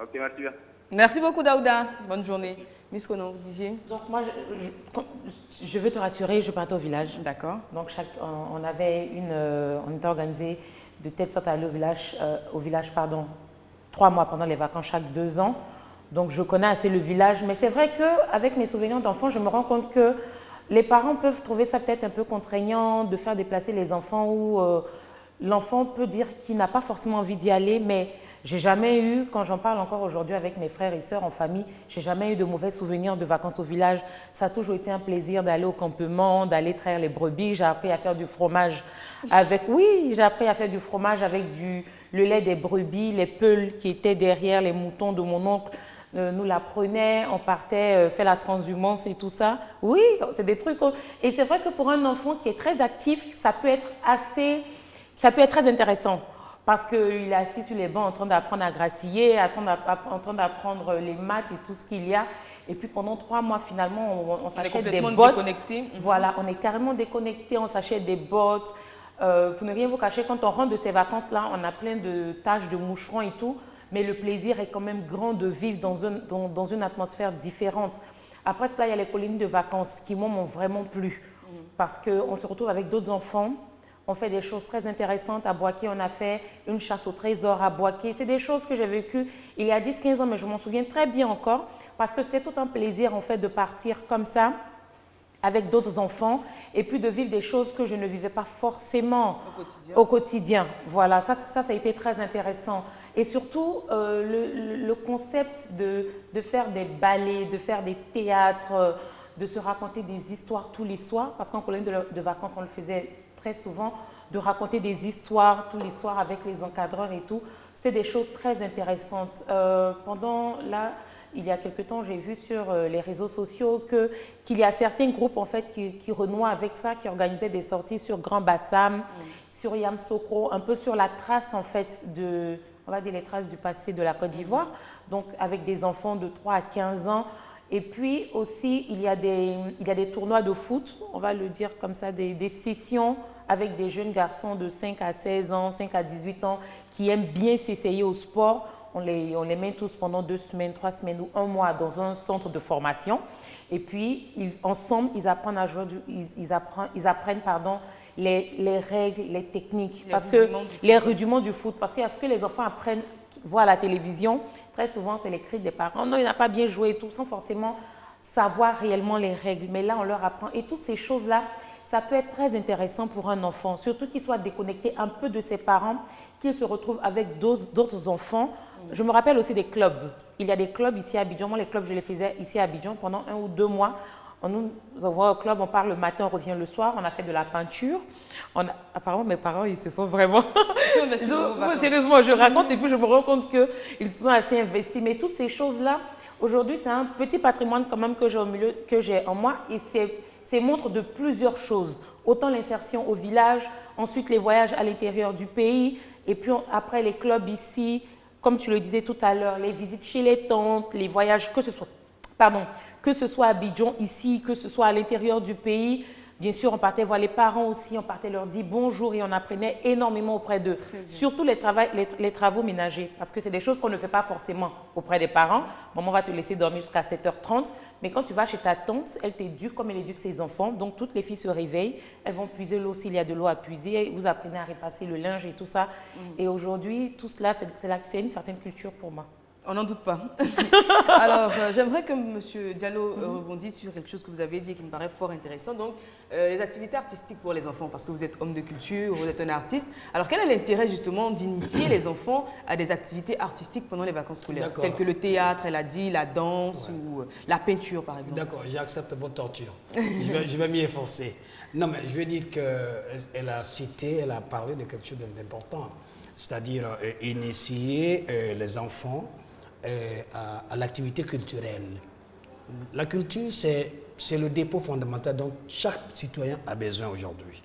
Ok, merci bien. Merci beaucoup Daouda. Bonne journée. Miss Kono, vous disiez? Donc moi, je veux te rassurer, je partais au village. D'accord. Donc on était organisé de telle sorte à aller au village, 3 mois pendant les vacances chaque 2 ans. Donc je connais assez le village, mais c'est vrai qu'avec mes souvenirs d'enfants, je me rends compte que les parents peuvent trouver ça peut-être un peu contraignant de faire déplacer les enfants ou l'enfant peut dire qu'il n'a pas forcément envie d'y aller, mais J'ai jamais eu, quand j'en parle encore aujourd'hui avec mes frères et sœurs en famille, j'ai jamais eu de mauvais souvenirs de vacances au village. Ça a toujours été un plaisir d'aller au campement, d'aller traire les brebis. J'ai appris à faire du fromage avec, oui, j'ai appris à faire du fromage avec le lait des brebis, les peuls qui étaient derrière les moutons de mon oncle. Nous la prenaient, on partait faire la transhumance et tout ça. Oui, c'est des trucs. Et c'est vrai que pour un enfant qui est très actif, ça peut être très intéressant. Parce qu'il est assis sur les bancs en train d'apprendre à grassiller, en train d'apprendre les maths et tout ce qu'il y a. Et puis pendant 3 mois, finalement, on s'achète des bottes. Déconnecté. Voilà, on est carrément déconnecté, on s'achète des bottes. Pour ne rien vous cacher, quand on rentre de ces vacances-là, on a plein de taches de moucherons et tout. Mais le plaisir est quand même grand de vivre dans une atmosphère différente. Après cela, il y a les colonies de vacances qui m'ont vraiment plu. Parce qu'on se retrouve avec d'autres enfants. On fait des choses très intéressantes. À Boaké, on a fait une chasse au trésor à Boaké. C'est des choses que j'ai vécues il y a 10-15 ans, mais je m'en souviens très bien encore. Parce que c'était tout un plaisir en fait de partir comme ça, avec d'autres enfants, et puis de vivre des choses que je ne vivais pas forcément au quotidien. Voilà, ça a été très intéressant. Et surtout, le concept de faire des ballets, de faire des théâtres, de se raconter des histoires tous les soirs, parce qu'en colonie de vacances, on le faisait très souvent, de raconter des histoires tous les soirs avec les encadreurs et tout. C'était des choses très intéressantes. Il y a quelque temps, j'ai vu sur les réseaux sociaux qu'il y a certains groupes en fait qui renouent avec ça, qui organisaient des sorties sur Grand Bassam, sur Yamoussoukro, un peu sur la trace en fait on va dire les traces du passé de la Côte d'Ivoire, donc avec des enfants de 3 à 15 ans. Et puis aussi, il y a des tournois de foot, on va le dire comme ça, des sessions avec des jeunes garçons de 5 à 16 ans, 5 à 18 ans qui aiment bien s'essayer au sport. On les met tous pendant 2 semaines, 3 semaines ou 1 mois dans un centre de formation. Et puis, ensemble, ils apprennent à jouer, ils apprennent les règles, les techniques, les rudiments du foot. Parce que ce que les enfants voient à la télévision, très souvent, c'est les cris des parents. Non, il n'a pas bien joué et tout, sans forcément savoir réellement les règles. Mais là, on leur apprend. Et toutes ces choses-là, ça peut être très intéressant pour un enfant, surtout qu'il soit déconnecté un peu de ses parents, qu'il se retrouve avec d'autres enfants. Je me rappelle aussi des clubs. Il y a des clubs ici à Abidjan. Moi, les clubs, je les faisais ici à Abidjan pendant 1 ou 2 mois. Nous envoie au club, on part le matin, on revient le soir, on a fait de la peinture. Apparemment, mes parents, ils se sont vraiment... Sérieusement, je raconte et puis je me rends compte qu'ils se sont assez investis. Mais toutes ces choses-là, aujourd'hui, c'est un petit patrimoine quand même que j'ai en moi et c'est montre de plusieurs choses. Autant l'insertion au village, ensuite les voyages à l'intérieur du pays et puis après les clubs ici, comme tu le disais tout à l'heure, les visites chez les tantes, les voyages, que ce soit à Abidjan ici, que ce soit à l'intérieur du pays. Bien sûr, on partait voir les parents aussi, on partait leur dire bonjour et on apprenait énormément auprès d'eux. Surtout les travaux ménagers, parce que c'est des choses qu'on ne fait pas forcément auprès des parents. Maman va te laisser dormir jusqu'à 7h30, mais quand tu vas chez ta tante, elle t'éduque comme elle éduque ses enfants. Donc, toutes les filles se réveillent, elles vont puiser l'eau s'il y a de l'eau à puiser, vous apprenez à repasser le linge et tout ça. Et aujourd'hui, tout cela, c'est une certaine culture pour moi. On n'en doute pas. Alors, j'aimerais que M. Diallo rebondisse sur quelque chose que vous avez dit qui me paraît fort intéressant. Donc, les activités artistiques pour les enfants, parce que vous êtes homme de culture, vous êtes un artiste. Alors, quel est l'intérêt justement d'initier les enfants à des activités artistiques pendant les vacances scolaires, telles que le théâtre, elle a dit, la danse ou la peinture, par exemple? D'accord, j'accepte votre torture. je vais m'y efforcer. Non, mais je veux dire qu'elle a parlé de quelque chose d'important, c'est-à-dire initier les enfants à l'activité culturelle. La culture, c'est le dépôt fondamental dont chaque citoyen a besoin aujourd'hui.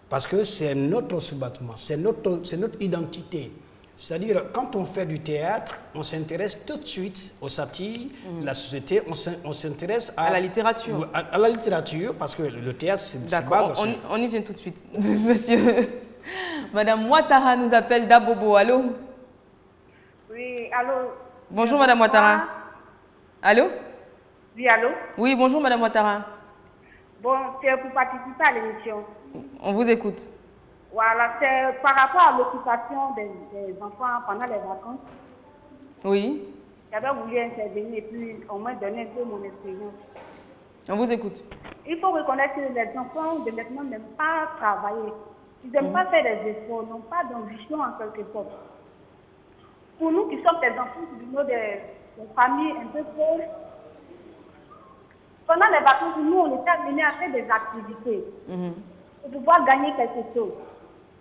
Parce que c'est notre sous-battement, c'est notre identité. C'est-à-dire, quand on fait du théâtre, on s'intéresse tout de suite aux satires, la société, on s'intéresse à la littérature. À la littérature, parce que le théâtre, c'est base. On y vient tout de suite. Monsieur, Madame Ouattara nous appelle d'Abobo. Allô? Oui, allô? Bonjour, Madame Ouattara. Allô? Oui, allô? Oui, bonjour, Madame Ouattara. Bon, c'est pour participer à l'émission. On vous écoute. Voilà, c'est par rapport à l'occupation des enfants pendant les vacances. Oui. J'avais voulu intervenir et puis on m'a donné un peu mon expérience. On vous écoute. Il faut reconnaître que les enfants de maintenant n'aiment pas travailler. Ils n'aiment pas faire des efforts, n'ont pas d'ambition en quelque sorte. pour nous qui sommes des enfants qui venons des familles un peu pauvres, pendant les vacances, nous, on était amenés à faire des activités pour pouvoir gagner quelque chose.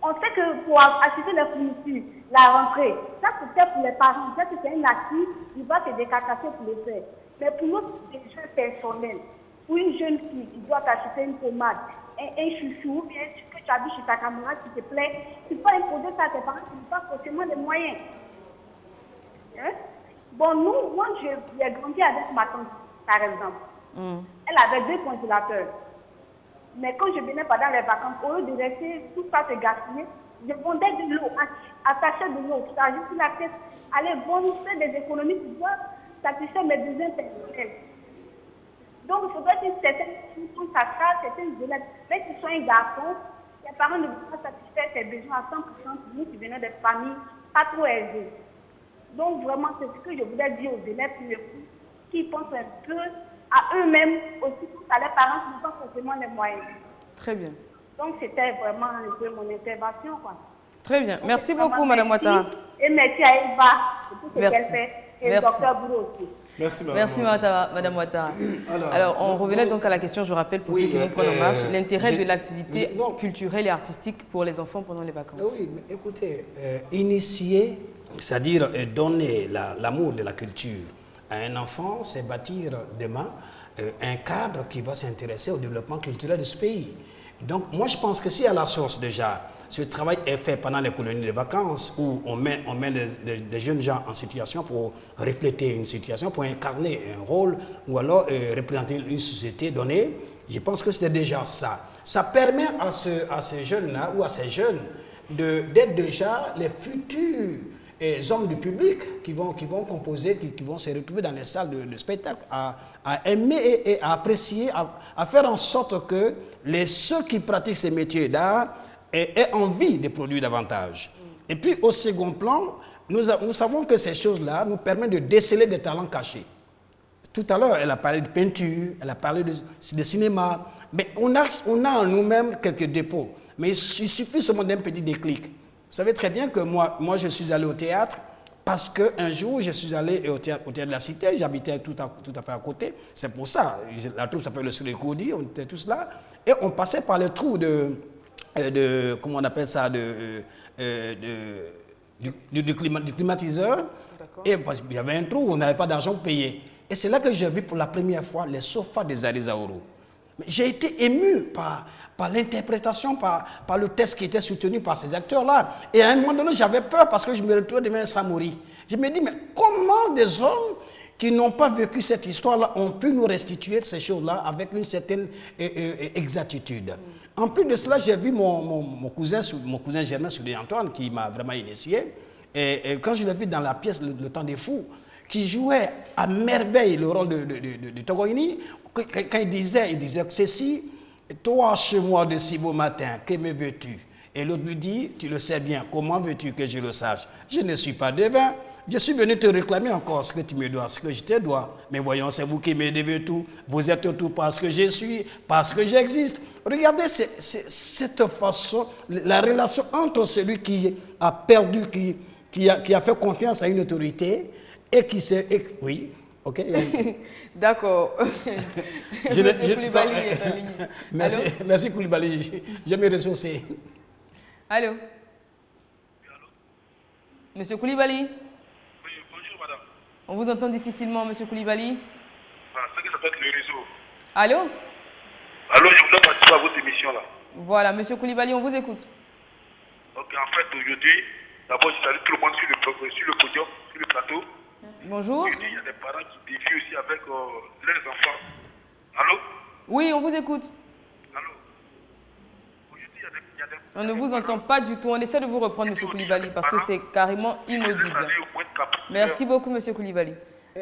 On sait que pour acheter les fournitures, la rentrée, ça c'était pour les parents, ça c'est un actif, il va se décarcasser pour le faire. Mais pour nous, des jeux personnels, pour une jeune fille qui doit acheter une pommade, un chouchou, ou bien que tu as vu chez ta camarade qui te plaît, tu peux imposer ça à tes parents qui n'ont pas forcément les moyens. Hein? Bon, moi, j'ai grandi avec ma tante, par exemple. Elle avait 2 congélateurs. Mais quand je venais pendant les vacances, au lieu de rester tout ça se gaspiller, je vendais de l'eau, attachais de l'eau, ça juste la tête, aller vendre, faire des économies pour pouvoir satisfaire mes besoins personnels. Donc, il faudrait que certaines filles sont à ça, certaines élèves, mais qui sont un garçon, les parents ne peuvent pas satisfaire ses besoins à 100% pour nous qui venons des familles pas trop aisées. Donc, vraiment, c'est ce que je voulais dire aux élèves qui pensent un peu à eux-mêmes aussi pour à leurs parents qui n'ont pas forcément les moyens. Très bien. Donc, c'était vraiment un peu mon intervention, quoi. Très bien. Merci beaucoup, Mme Ouattara. Et merci à Eva pour tout ce qu'elle fait. Et Merci. le docteur Boulot aussi. Merci, Madame Ouattara. Alors, on revenait donc à la question, je rappelle, pour ceux qui nous prennent en marche, l'intérêt de l'activité culturelle et artistique pour les enfants pendant les vacances. Oui, mais écoutez, initier, c'est-à-dire donner l'amour de la culture à un enfant, c'est bâtir demain un cadre qui va s'intéresser au développement culturel de ce pays. Donc, moi, je pense que si à la source déjà, ce travail est fait pendant les colonies de vacances où on met des jeunes gens en situation pour refléter une situation, pour incarner un rôle ou alors représenter une société donnée, je pense que c'est déjà ça. Ça permet à ces jeunes-là ou à ces jeunes d'être déjà les futurs hommes du public qui vont composer, qui vont se retrouver dans les salles de spectacle, à aimer et à apprécier, à faire en sorte que ceux qui pratiquent ces métiers d'art aient envie de produire davantage. Et puis au second plan, nous savons que ces choses-là nous permettent de déceler des talents cachés. Tout à l'heure, elle a parlé de peinture, elle a parlé de cinéma, mais on a en nous-mêmes quelques dépôts. Mais il suffit seulement d'un petit déclic. Vous savez très bien que moi je suis allé au théâtre parce qu'un jour, je suis allé au théâtre de la Cité, j'habitais tout à fait à côté. C'est pour ça, la troupe s'appelle le Soleil-Coudi, on était tous là. Et on passait par le trou comment on appelle ça, du climatiseur. Et parce qu'il y avait un trou, on n'avait pas d'argent pour payer. Et c'est là que j'ai vu pour la première fois les sofas des Arizaouro. J'ai été ému par l'interprétation, par le texte qui était soutenu par ces acteurs-là. Et à un moment donné, j'avais peur parce que je me retrouvais devant un Samori. Je me dis, mais comment des hommes qui n'ont pas vécu cette histoire-là ont pu nous restituer ces choses-là avec une certaine exactitude. En plus de cela, j'ai vu mon cousin Germain Soudé-Antoine qui m'a vraiment initié. Et quand je l'ai vu dans la pièce Le Temps des Fous, qui jouait à merveille le rôle de Togoini, quand il disait ceci, toi chez moi de si beau matin, que me veux-tu? Et l'autre lui dit, tu le sais bien, comment veux-tu que je le sache? Je ne suis pas devin. Je suis venu te réclamer encore ce que tu me dois, ce que je te dois. Mais voyons, c'est vous qui me devez tout. Vous êtes tout parce que je suis, parce que j'existe. Regardez cette façon, la relation entre celui qui a perdu, qui a fait confiance à une autorité et qui s'est... Oui, ok. D'accord. Monsieur Koulibaly est en ligne. Merci Koulibaly, je me ressourcer. Allô? Monsieur Koulibaly? On vous entend difficilement, monsieur Koulibaly. C'est que ça peut être le réseau. Allô? Allô, je voudrais participer à votre émission là. Voilà, monsieur Koulibaly, on vous écoute. Ok, en fait, aujourd'hui, d'abord, je salue tout le monde sur le podium, sur le plateau. Bonjour. Il y a des parents qui défient aussi avec leurs enfants. Allô? Oui, on vous écoute. Allô? Aujourd'hui, il y a des on ne vous entend pas du tout. On essaie de vous reprendre, monsieur Koulibaly, parce que c'est carrément inaudible. Merci beaucoup, monsieur Koulibaly.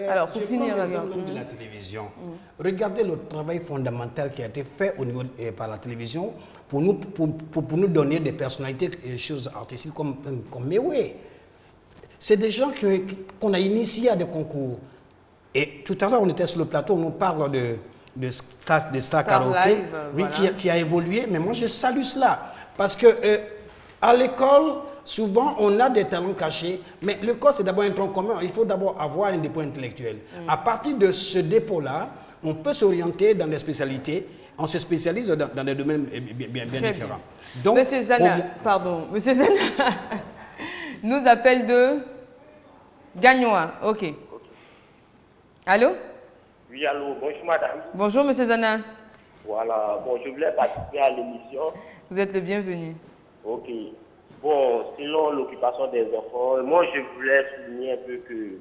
Alors, pour finir, de la télévision. Regardez le travail fondamental qui a été fait au niveau, par la télévision pour nous donner des personnalités et des choses artistiques comme Mewé. C'est des gens qu'on a initiés à des concours. Et tout à l'heure, on était sur le plateau, on nous parle de Star Karaoke, oui, voilà. qui a évolué. Mais moi, je salue cela. Parce que à l'école, souvent, on a des talents cachés, mais l'école, c'est d'abord un tronc commun. Il faut d'abord avoir un dépôt intellectuel. À partir de ce dépôt-là, on peut s'orienter dans des spécialités. On se spécialise dans des domaines bien différents. Donc, Monsieur Zana, Monsieur Zana nous appelle de Gagnois. Ok. Allô? Oui, allô, bonjour madame. Bonjour Monsieur Zana. Voilà, bon, je voulais participer à l'émission. Vous êtes le bienvenu. Ok. Bon, selon l'occupation des enfants, moi je voulais souligner un peu que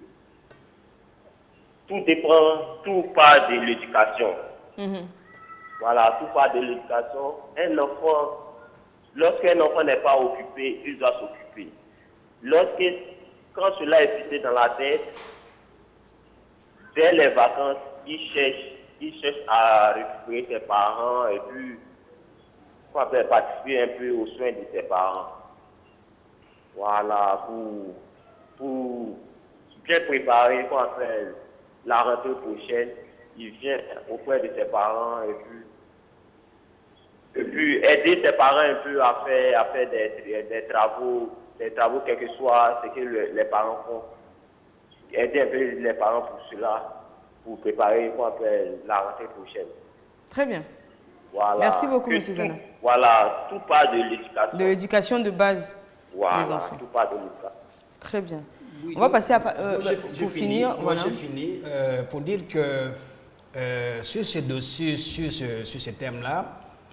tout part de l'éducation. Voilà, tout part de l'éducation. Un enfant, lorsqu'un enfant n'est pas occupé, il doit s'occuper. Quand cela est fixé dans la tête, dès les vacances, il cherche à récupérer ses parents et puis participer un peu aux soins de ses parents. Voilà, pour bien préparer pour faire la rentrée prochaine, il vient auprès de ses parents et puis aider ses parents un peu à faire des travaux, quel que soit ce que les parents font. Aider un peu les parents pour cela, pour préparer pour faire la rentrée prochaine. Très bien. Voilà. Merci beaucoup, M. Zana. Voilà, tout part de l'éducation. De l'éducation de base des enfants. Tout part de l'éducation. Très bien. On va passer à... pour finir, voilà. J'ai fini pour dire que sur ces dossiers, sur ces thèmes-là,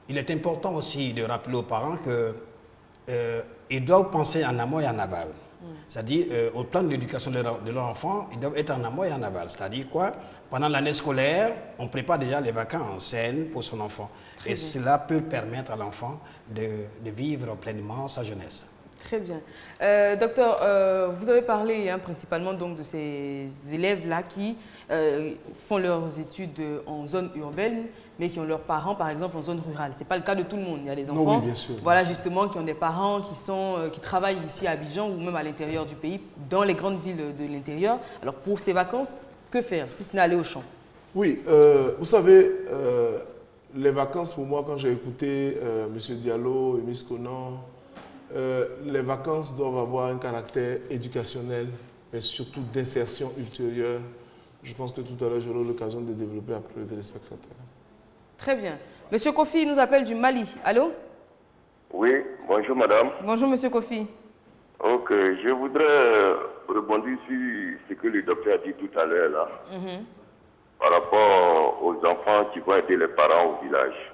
il est important aussi de rappeler aux parents qu'ils doivent penser en amont et en aval. C'est-à-dire, au plan de l'éducation de leur enfant, ils doivent être en amont et en aval. C'est-à-dire quoi? Pendant l'année scolaire, on prépare déjà les vacances saines pour son enfant. Et cela peut permettre à l'enfant de vivre pleinement sa jeunesse. Très bien. Docteur, vous avez parlé principalement donc, de ces élèves-là qui font leurs études en zone urbaine, mais qui ont leurs parents, par exemple, en zone rurale. Ce n'est pas le cas de tout le monde. Il y a des enfants, non, oui, bien sûr, voilà, justement, qui ont des parents qui travaillent ici à Abidjan ou même à l'intérieur du pays, dans les grandes villes de l'intérieur. Alors, pour ces vacances, que faire, si ce n'est aller au champ? Oui, vous savez, les vacances, pour moi, quand j'ai écouté M. Diallo et Miss Conan, les vacances doivent avoir un caractère éducationnel, mais surtout d'insertion ultérieure. Je pense que tout à l'heure, j'aurai l'occasion de développer après le téléspectateur. Très bien. Monsieur Kofi nous appelle du Mali. Allô? Oui, bonjour madame. Bonjour Monsieur Kofi. Ok, je voudrais rebondir sur ce que le docteur a dit tout à l'heure là, par rapport aux enfants qui vont aider les parents au village.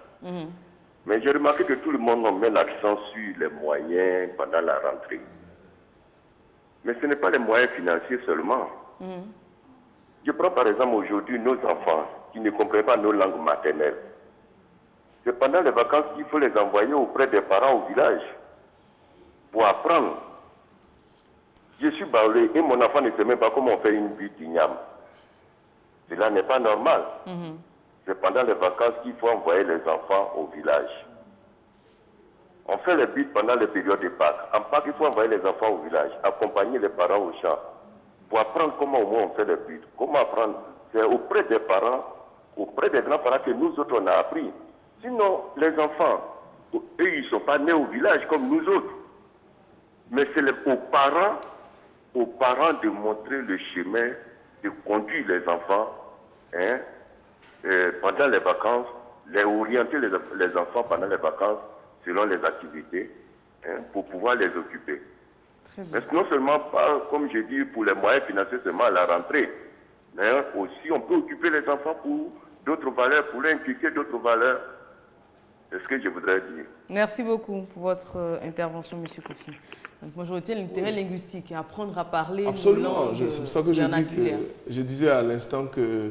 Mais j'ai remarqué que tout le monde met l'accent sur les moyens pendant la rentrée. Mais ce n'est pas les moyens financiers seulement. Je prends par exemple aujourd'hui nos enfants qui ne comprennent pas nos langues maternelles. C'est pendant les vacances qu'il faut les envoyer auprès des parents au village pour apprendre. Je suis baoulé et mon enfant ne sait même pas comment on fait une butte d'igname. Cela n'est pas normal. C'est pendant les vacances qu'il faut envoyer les enfants au village. On fait les buttes pendant les périodes de Pâques. En Pâques, il faut envoyer les enfants au village, accompagner les parents au champ, pour apprendre comment au moins on fait les buttes. Comment apprendre? C'est auprès des parents, auprès des grands-parents que nous autres on a appris. Sinon, les enfants, eux, ils ne sont pas nés au village comme nous autres. Mais c'est aux parents de montrer le chemin, de conduire les enfants, pendant les vacances, orienter les enfants pendant les vacances selon les activités, pour pouvoir les occuper. Mais non seulement pas, comme je dis, pour les moyens financiers seulement à la rentrée, mais aussi on peut occuper les enfants pour d'autres valeurs, pour leur inculquer d'autres valeurs. C'est ce que je voudrais dire. Merci beaucoup pour votre intervention, M. Kofi. Moi, je retiens l'intérêt linguistique, apprendre à parler. Absolument, c'est pour ça que je disais à l'instant que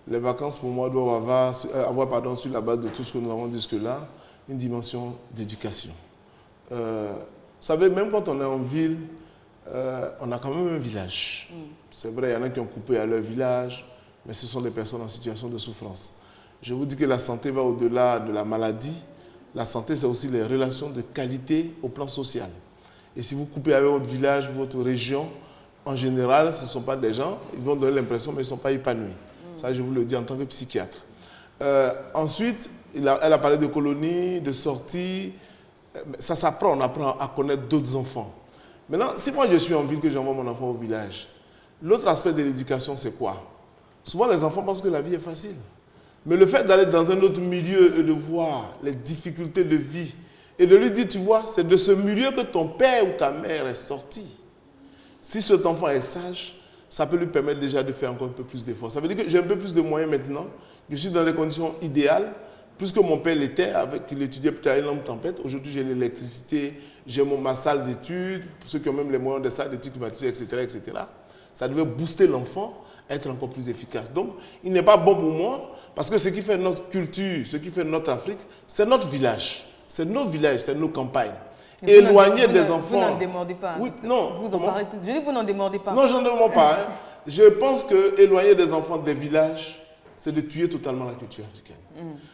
les vacances, pour moi, doivent avoir sur la base de tout ce que nous avons dit jusque-là, une dimension d'éducation. Vous savez, même quand on est en ville, on a quand même un village. C'est vrai, il y en a qui ont coupé à leur village, mais ce sont des personnes en situation de souffrance. Je vous dis que la santé va au-delà de la maladie. La santé, c'est aussi les relations de qualité au plan social. Et si vous coupez avec votre village, votre région, en général, ce ne sont pas des gens, ils vont donner l'impression, mais ils ne sont pas épanouis. Ça, je vous le dis en tant que psychiatre. Ensuite, elle a parlé de colonies, de sorties. Ça s'apprend, on apprend à connaître d'autres enfants. Maintenant, si moi je suis en ville, que j'envoie mon enfant au village, l'autre aspect de l'éducation, c'est quoi? Souvent, les enfants pensent que la vie est facile. Mais le fait d'aller dans un autre milieu et de voir les difficultés de vie et de lui dire, tu vois, c'est de ce milieu que ton père ou ta mère est sorti. Si cet enfant est sage, ça peut lui permettre déjà de faire encore un peu plus d'efforts. Ça veut dire que j'ai un peu plus de moyens maintenant. Je suis dans des conditions idéales, plus que mon père l'était, avec il étudiait peut-être à une lampe tempête. Aujourd'hui, j'ai l'électricité, j'ai ma salle d'études, pour ceux qui ont même les moyens des salles d'études climatisées, etc., etc. Ça devait booster l'enfant à être encore plus efficace. Donc, il n'est pas bon pour moi, parce que ce qui fait notre culture, ce qui fait notre Afrique, c'est notre village. C'est nos villages, c'est nos campagnes. Éloigner des enfants. Vous n'en démordez pas. Oui, non. Vous en parlez tout. Je dis que vous n'en démordez pas. Non, je n'en demande pas. Hein. Je pense que éloigner des enfants des villages, c'est de tuer totalement la culture africaine.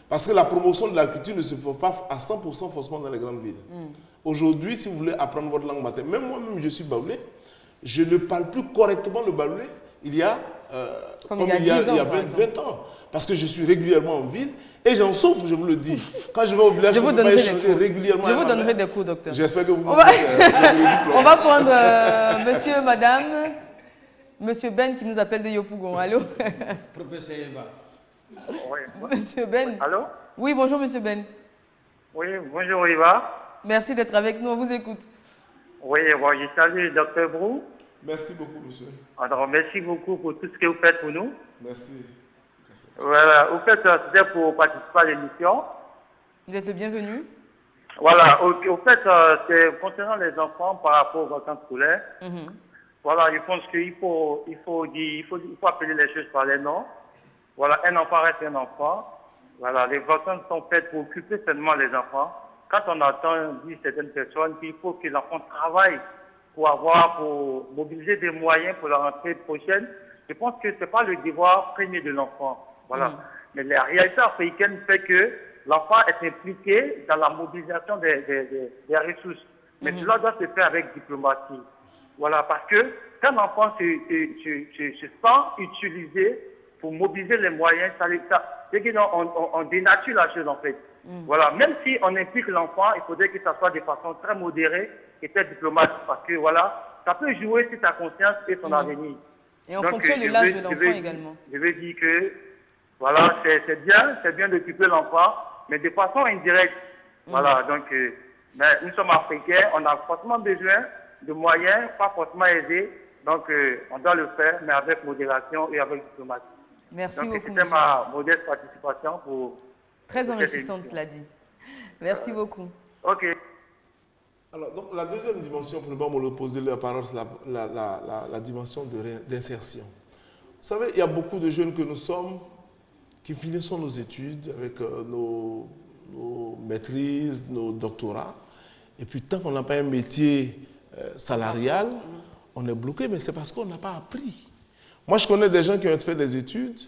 Parce que la promotion de la culture ne se fait pas à 100% forcément dans les grandes villes. Aujourd'hui, si vous voulez apprendre votre langue maternelle, même moi-même, je suis baoulé, je ne parle plus correctement le baoulé il y a, comme il y a 20 ans. Parce que je suis régulièrement en ville et j'en souffre, je vous le dis. Quand je vais au village, je ne peux pas échanger régulièrement. Je vous donnerai des cours, docteur. J'espère que vous on va prendre monsieur, madame, monsieur Ben qui nous appelle de Yopougon. Allô? Professeur Eva. Oui. Monsieur Ben. Allô? Oui, bonjour monsieur Ben. Oui, bonjour Eva. Merci d'être avec nous, on vous écoute. Oui, bon, je salue le docteur Brou. Merci beaucoup, monsieur. Alors, merci beaucoup pour tout ce que vous faites pour nous. Merci. Voilà, au fait, c'était pour participer à l'émission. Vous êtes le bienvenu. Voilà, au fait, c'est concernant les enfants par rapport aux vacances scolaires. Voilà, je pense qu'il faut appeler les choses par les noms. Voilà, un enfant reste un enfant. Voilà, les vacances sont faites pour occuper seulement les enfants. Quand on entend dire certaines personnes qu'il faut que l'enfant travaille pour mobiliser des moyens pour la rentrée prochaine, je pense que ce n'est pas le devoir premier de l'enfant. Voilà. Mais la réalité africaine fait que l'enfant est impliqué dans la mobilisation des ressources. Mais cela doit se faire avec diplomatie. Voilà, parce que quand l'enfant se sent utilisé pour mobiliser les moyens, c'est qu'on dénature la chose en fait. Voilà, même si on implique l'enfant, il faudrait que ça soit de façon très modérée et très diplomatique, parce que voilà, ça peut jouer sur sa conscience et son avenir. Et en fonction de l'âge de l'enfant également. Je veux dire que, voilà, c'est bien d'occuper l'enfant, mais de façon indirecte. Voilà, donc, mais nous sommes africains, on a forcément besoin de moyens, pas forcément aisés, donc on doit le faire, mais avec modération et avec diplomatie. Merci donc, beaucoup. C'était ma modeste participation pour... Très enrichissante, cela dit. Merci beaucoup. Ok. Alors, donc, la deuxième dimension, pour ne pas me reposer la parole, c'est la dimension d'insertion. Vous savez, il y a beaucoup de jeunes que nous sommes qui finissons nos études avec nos maîtrises, nos doctorats. Et puis, tant qu'on n'a pas un métier salarial, on est bloqué, mais c'est parce qu'on n'a pas appris. Moi, je connais des gens qui ont fait des études.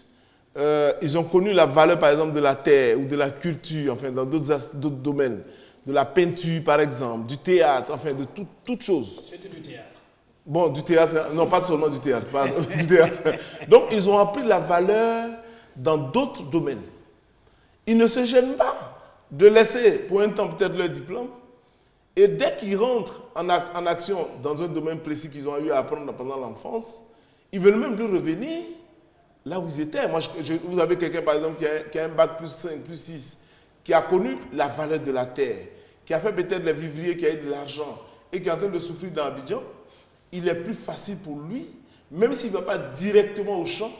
Ils ont connu la valeur, par exemple, de la terre ou de la culture, enfin, dans d'autres domaines. De la peinture, par exemple, du théâtre, enfin, de toutes choses. C'était du théâtre. Bon, du théâtre, non, pas seulement du théâtre, du théâtre. Donc, ils ont appris la valeur dans d'autres domaines. Ils ne se gênent pas de laisser, pour un temps, peut-être leur diplôme. Et dès qu'ils rentrent en action dans un domaine précis qu'ils ont eu à apprendre pendant l'enfance, ils veulent même plus revenir là où ils étaient. Moi, vous avez quelqu'un, par exemple, qui a un bac plus 5, plus 6, qui a connu la valeur de la terre, qui a fait peut-être les vivriers, qui a eu de l'argent, et qui est en train de souffrir dans Abidjan, il est plus facile pour lui, même s'il ne va pas directement au champ,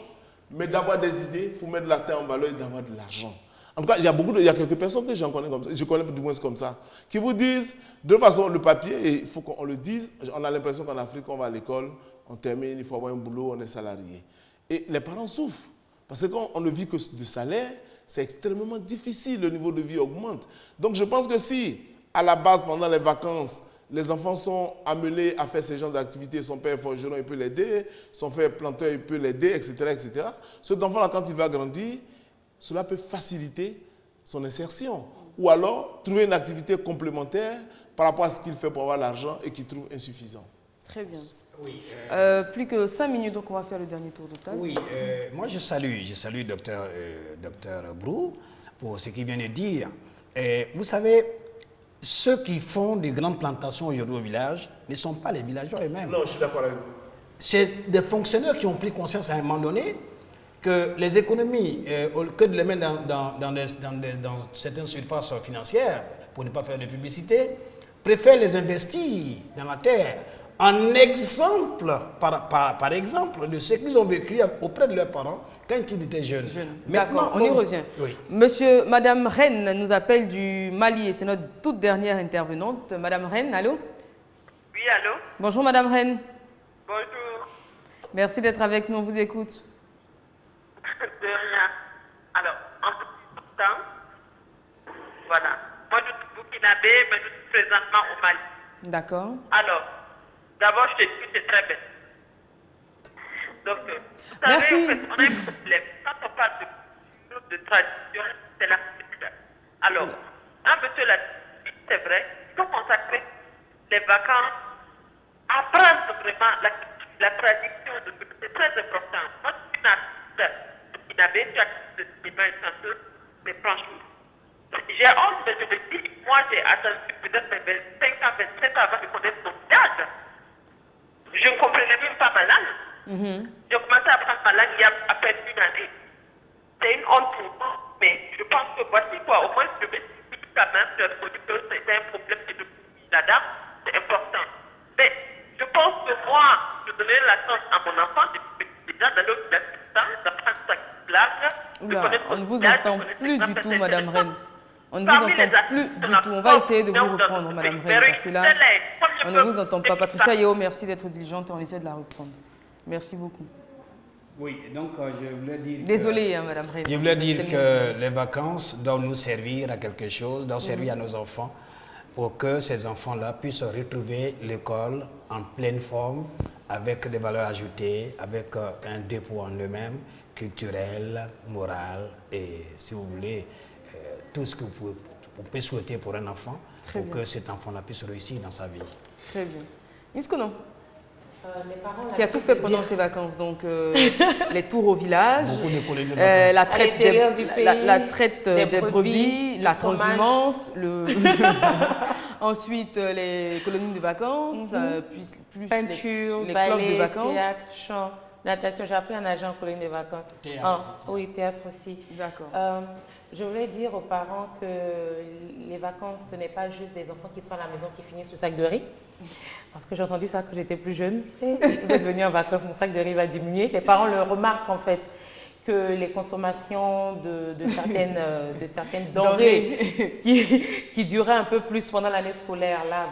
mais d'avoir des idées pour mettre la terre en valeur et d'avoir de l'argent. En tout cas, il y a quelques personnes que j'en connais comme ça, je connais du moins comme ça, qui vous disent, de toute façon, le papier, et il faut qu'on le dise, on a l'impression qu'en Afrique, on va à l'école, on termine, il faut avoir un boulot, on est salarié. Et les parents souffrent, parce que quand on ne vit que de salaire, c'est extrêmement difficile, le niveau de vie augmente. Donc je pense que si, à la base, pendant les vacances, les enfants sont amenés à faire ce genre d'activités, son père forgeron, il peut l'aider, son frère planteur, il peut l'aider, etc., etc. Cet enfant-là, quand il va grandir, cela peut faciliter son insertion. Ou alors, trouver une activité complémentaire par rapport à ce qu'il fait pour avoir l'argent et qu'il trouve insuffisant. Très bien. Oui, plus que 5 minutes, donc on va faire le dernier tour de table. Oui, moi je salue docteur Brou pour ce qu'il vient de dire. Vous savez, ceux qui font des grandes plantations aujourd'hui au village ne sont pas les villageois eux-mêmes. Non, je suis d'accord avec vous. C'est des fonctionnaires qui ont pris conscience à un moment donné que les économies, au lieu de les mettre dans certaines surfaces financières, pour ne pas faire de publicité, préfèrent les investir dans la terre. En exemple, par exemple, de ce qu'ils ont vécu auprès de leurs parents quand ils étaient jeunes. D'accord, on y revient. Oui. Madame Reine nous appelle du Mali et c'est notre toute dernière intervenante. Madame Reine, allô? Oui, allô? Bonjour Madame Reine. Bonjour. Merci d'être avec nous, on vous écoute. De rien. Alors, en tout temps, voilà. Moi, je suis burkinabé, mais je suis présentement au Mali. D'accord. Alors, d'abord, je te dis que c'est très bête. Donc, vous savez, Merci. en fait, on a un problème. Quand on parle de tradition, c'est la culture. Alors, un monsieur l'a dit, c'est vrai, il faut consacrer les vacances, apprendre vraiment la tradition, c'est très important. Moi, je suis une artiste burkinabé, tu as de cinéma et chanteuse, mais franchement, j'ai honte, mais je me dis, moi, j'ai attendu peut-être mes 25 ans, 27 ans avant de connaître mon village. Je ne comprenais même pas ma langue. J'ai commencé à apprendre ma langue il y a à peine une année. C'est une honte pour moi, mais je pense que voici quoi, au moins je me suis quand même, je me dis que c'est un problème que je suis là-dedans, c'est important. Mais je pense que moi, je donnais la chance à mon enfant déjà d'aller au village d'apprendre sa langue. On ne vous entend plus du tout, Madame Reine. On ne vous entend plus du tout. On va essayer de vous reprendre, Madame Reine, parce que là, on ne vous entend pas. Patricia Yeo, merci d'être diligente. On essaie de la reprendre. Merci beaucoup. Oui, donc je voulais dire... Désolée, hein, Madame Reine. Je voulais dire que les vacances doivent nous servir à quelque chose, doivent servir à nos enfants, pour que ces enfants-là puissent retrouver l'école en pleine forme, avec des valeurs ajoutées, avec un dépôt en eux-mêmes, culturel, moral, et si vous voulez, tout ce que vous pouvez souhaiter pour un enfant, pour que cet enfant-là puisse réussir dans sa vie. Très bien. Est-ce que non qui a tout fait pendant ses vacances, donc les tours au village, la traite des brebis, la transhumance, ensuite les colonies de vacances, plus peinture, les ballet, clubs de vacances. Théâtre, chant, natation. J'ai appris à nager en colonie de vacances. Théâtre. Oui, théâtre aussi. D'accord. Je voulais dire aux parents que les vacances, ce n'est pas juste des enfants qui sont à la maison qui finissent le sac de riz. Parce que j'ai entendu ça quand j'étais plus jeune. Vous êtes venu en vacances, mon sac de riz va diminuer. Les parents le remarquent en fait, que les consommations de certaines denrées qui duraient un peu plus pendant l'année scolaire là,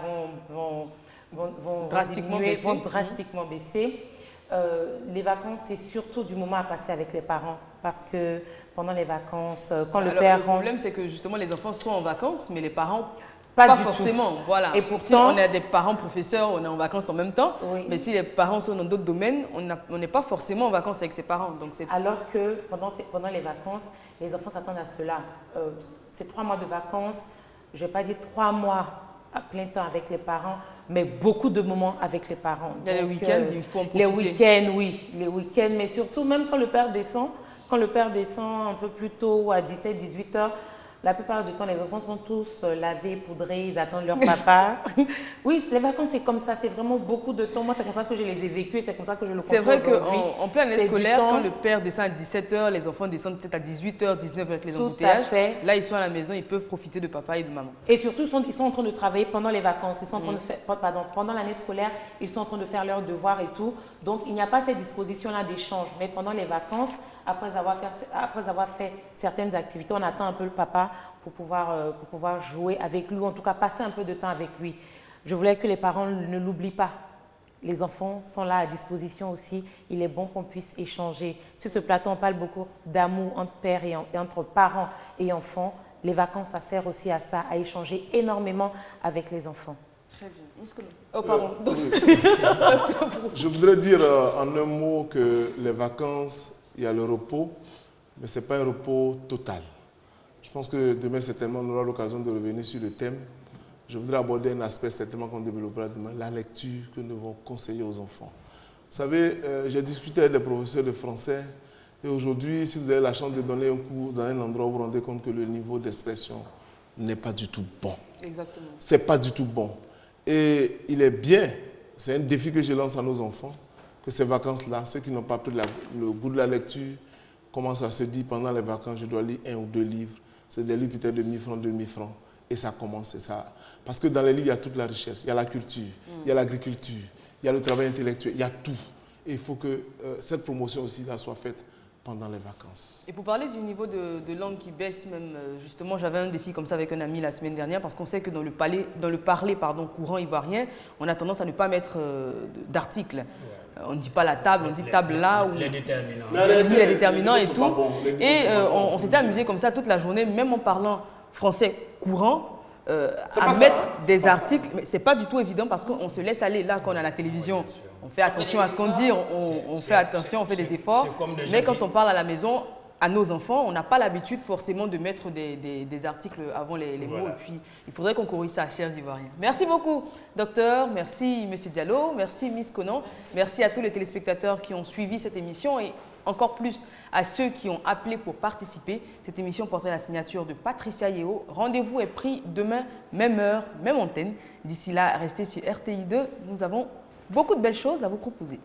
vont drastiquement baisser. Les vacances, c'est surtout du moment à passer avec les parents. Parce que pendant les vacances, quand le père... Le problème, c'est que justement, les enfants sont en vacances, mais les parents... Pas forcément, voilà. Et pourtant, si on a des parents professeurs, on est en vacances en même temps. Oui. Mais si les parents sont dans d'autres domaines, on n'est pas forcément en vacances avec ses parents. Donc alors que pendant les vacances, les enfants s'attendent à cela. Ces 3 mois de vacances, je ne vais pas dire 3 mois à plein temps avec les parents, mais beaucoup de moments avec les parents. Il y a les week-ends, il faut en profiter. Les week-ends, oui. Les week-ends, mais surtout, même quand le père descend, un peu plus tôt, à 17-18 heures, la plupart du temps, les enfants sont tous lavés, poudrés, ils attendent leur papa. Oui, les vacances, c'est comme ça, c'est vraiment beaucoup de temps. Moi, c'est comme ça que je les ai vécues, c'est comme ça que je le comprends. C'est vrai qu'en pleine année scolaire, quand le père descend à 17 h, les enfants descendent peut-être à 18 h, 19 h avec les embouteillages. Là, ils sont à la maison, ils peuvent profiter de papa et de maman. Et surtout, ils sont en train de travailler pendant les vacances. Ils sont en train de faire, pendant l'année scolaire, ils sont en train de faire leurs devoirs et tout. Donc, il n'y a pas cette disposition-là d'échange. Mais pendant les vacances, après avoir fait certaines activités, on attend un peu le papa pour pouvoir jouer avec lui, ou en tout cas passer un peu de temps avec lui. Je voulais que les parents ne l'oublient pas. Les enfants sont là à disposition aussi. Il est bon qu'on puisse échanger. Sur ce plateau, on parle beaucoup d'amour entre pères et entre parents et enfants. Les vacances, ça sert aussi à ça, à échanger énormément avec les enfants. Très bien. Oh, pardon. Je voudrais dire en un mot que les vacances, il y a le repos, mais ce n'est pas un repos total. Je pense que demain, certainement, on aura l'occasion de revenir sur le thème. Je voudrais aborder un aspect certainement qu'on développera demain, la lecture que nous devons conseiller aux enfants. Vous savez, j'ai discuté avec des professeurs de français et aujourd'hui, si vous avez la chance de donner un cours dans un endroit où vous vous rendez compte que le niveau d'expression n'est pas du tout bon. Exactement. C'est pas du tout bon. Et il est bien, c'est un défi que je lance à nos enfants, que ces vacances-là, ceux qui n'ont pas pris le goût de la lecture, commencent à se dire pendant les vacances, je dois lire 1 ou 2 livres. C'est des livres peut-être de 1000 francs, 2000 francs. Et ça commence, c'est ça. Parce que dans les livres, il y a toute la richesse. Il y a la culture, il y a l'agriculture, il y a le travail intellectuel, il y a tout. Et il faut que cette promotion aussi là soit faite pendant les vacances. Et pour parler du niveau de langue qui baisse, même justement, j'avais un défi comme ça avec un ami la semaine dernière, parce qu'on sait que dans le parler courant ivoirien, on a tendance à ne pas mettre d'articles. On ne dit pas la table, on dit table là. Ou les déterminants. Les déterminants et tout. Et on s'était amusé comme ça toute la journée, même en parlant français courant, à mettre des articles. Mais ce n'est pas du tout évident parce qu'on se laisse aller. Là, quand on a la télévision, on fait attention à ce qu'on dit, on fait attention, on fait des efforts. Mais quand on parle à la maison, à nos enfants, on n'a pas l'habitude forcément de mettre des articles avant les mots. Et puis, il faudrait qu'on corrige ça, chers Ivoiriens. Merci beaucoup, docteur. Merci, monsieur Diallo. Merci, Miss Conan. Merci à tous les téléspectateurs qui ont suivi cette émission et encore plus à ceux qui ont appelé pour participer. Cette émission portait la signature de Patricia Yeo. Rendez-vous est pris demain, même heure, même antenne. D'ici là, restez sur RTI2. Nous avons beaucoup de belles choses à vous proposer.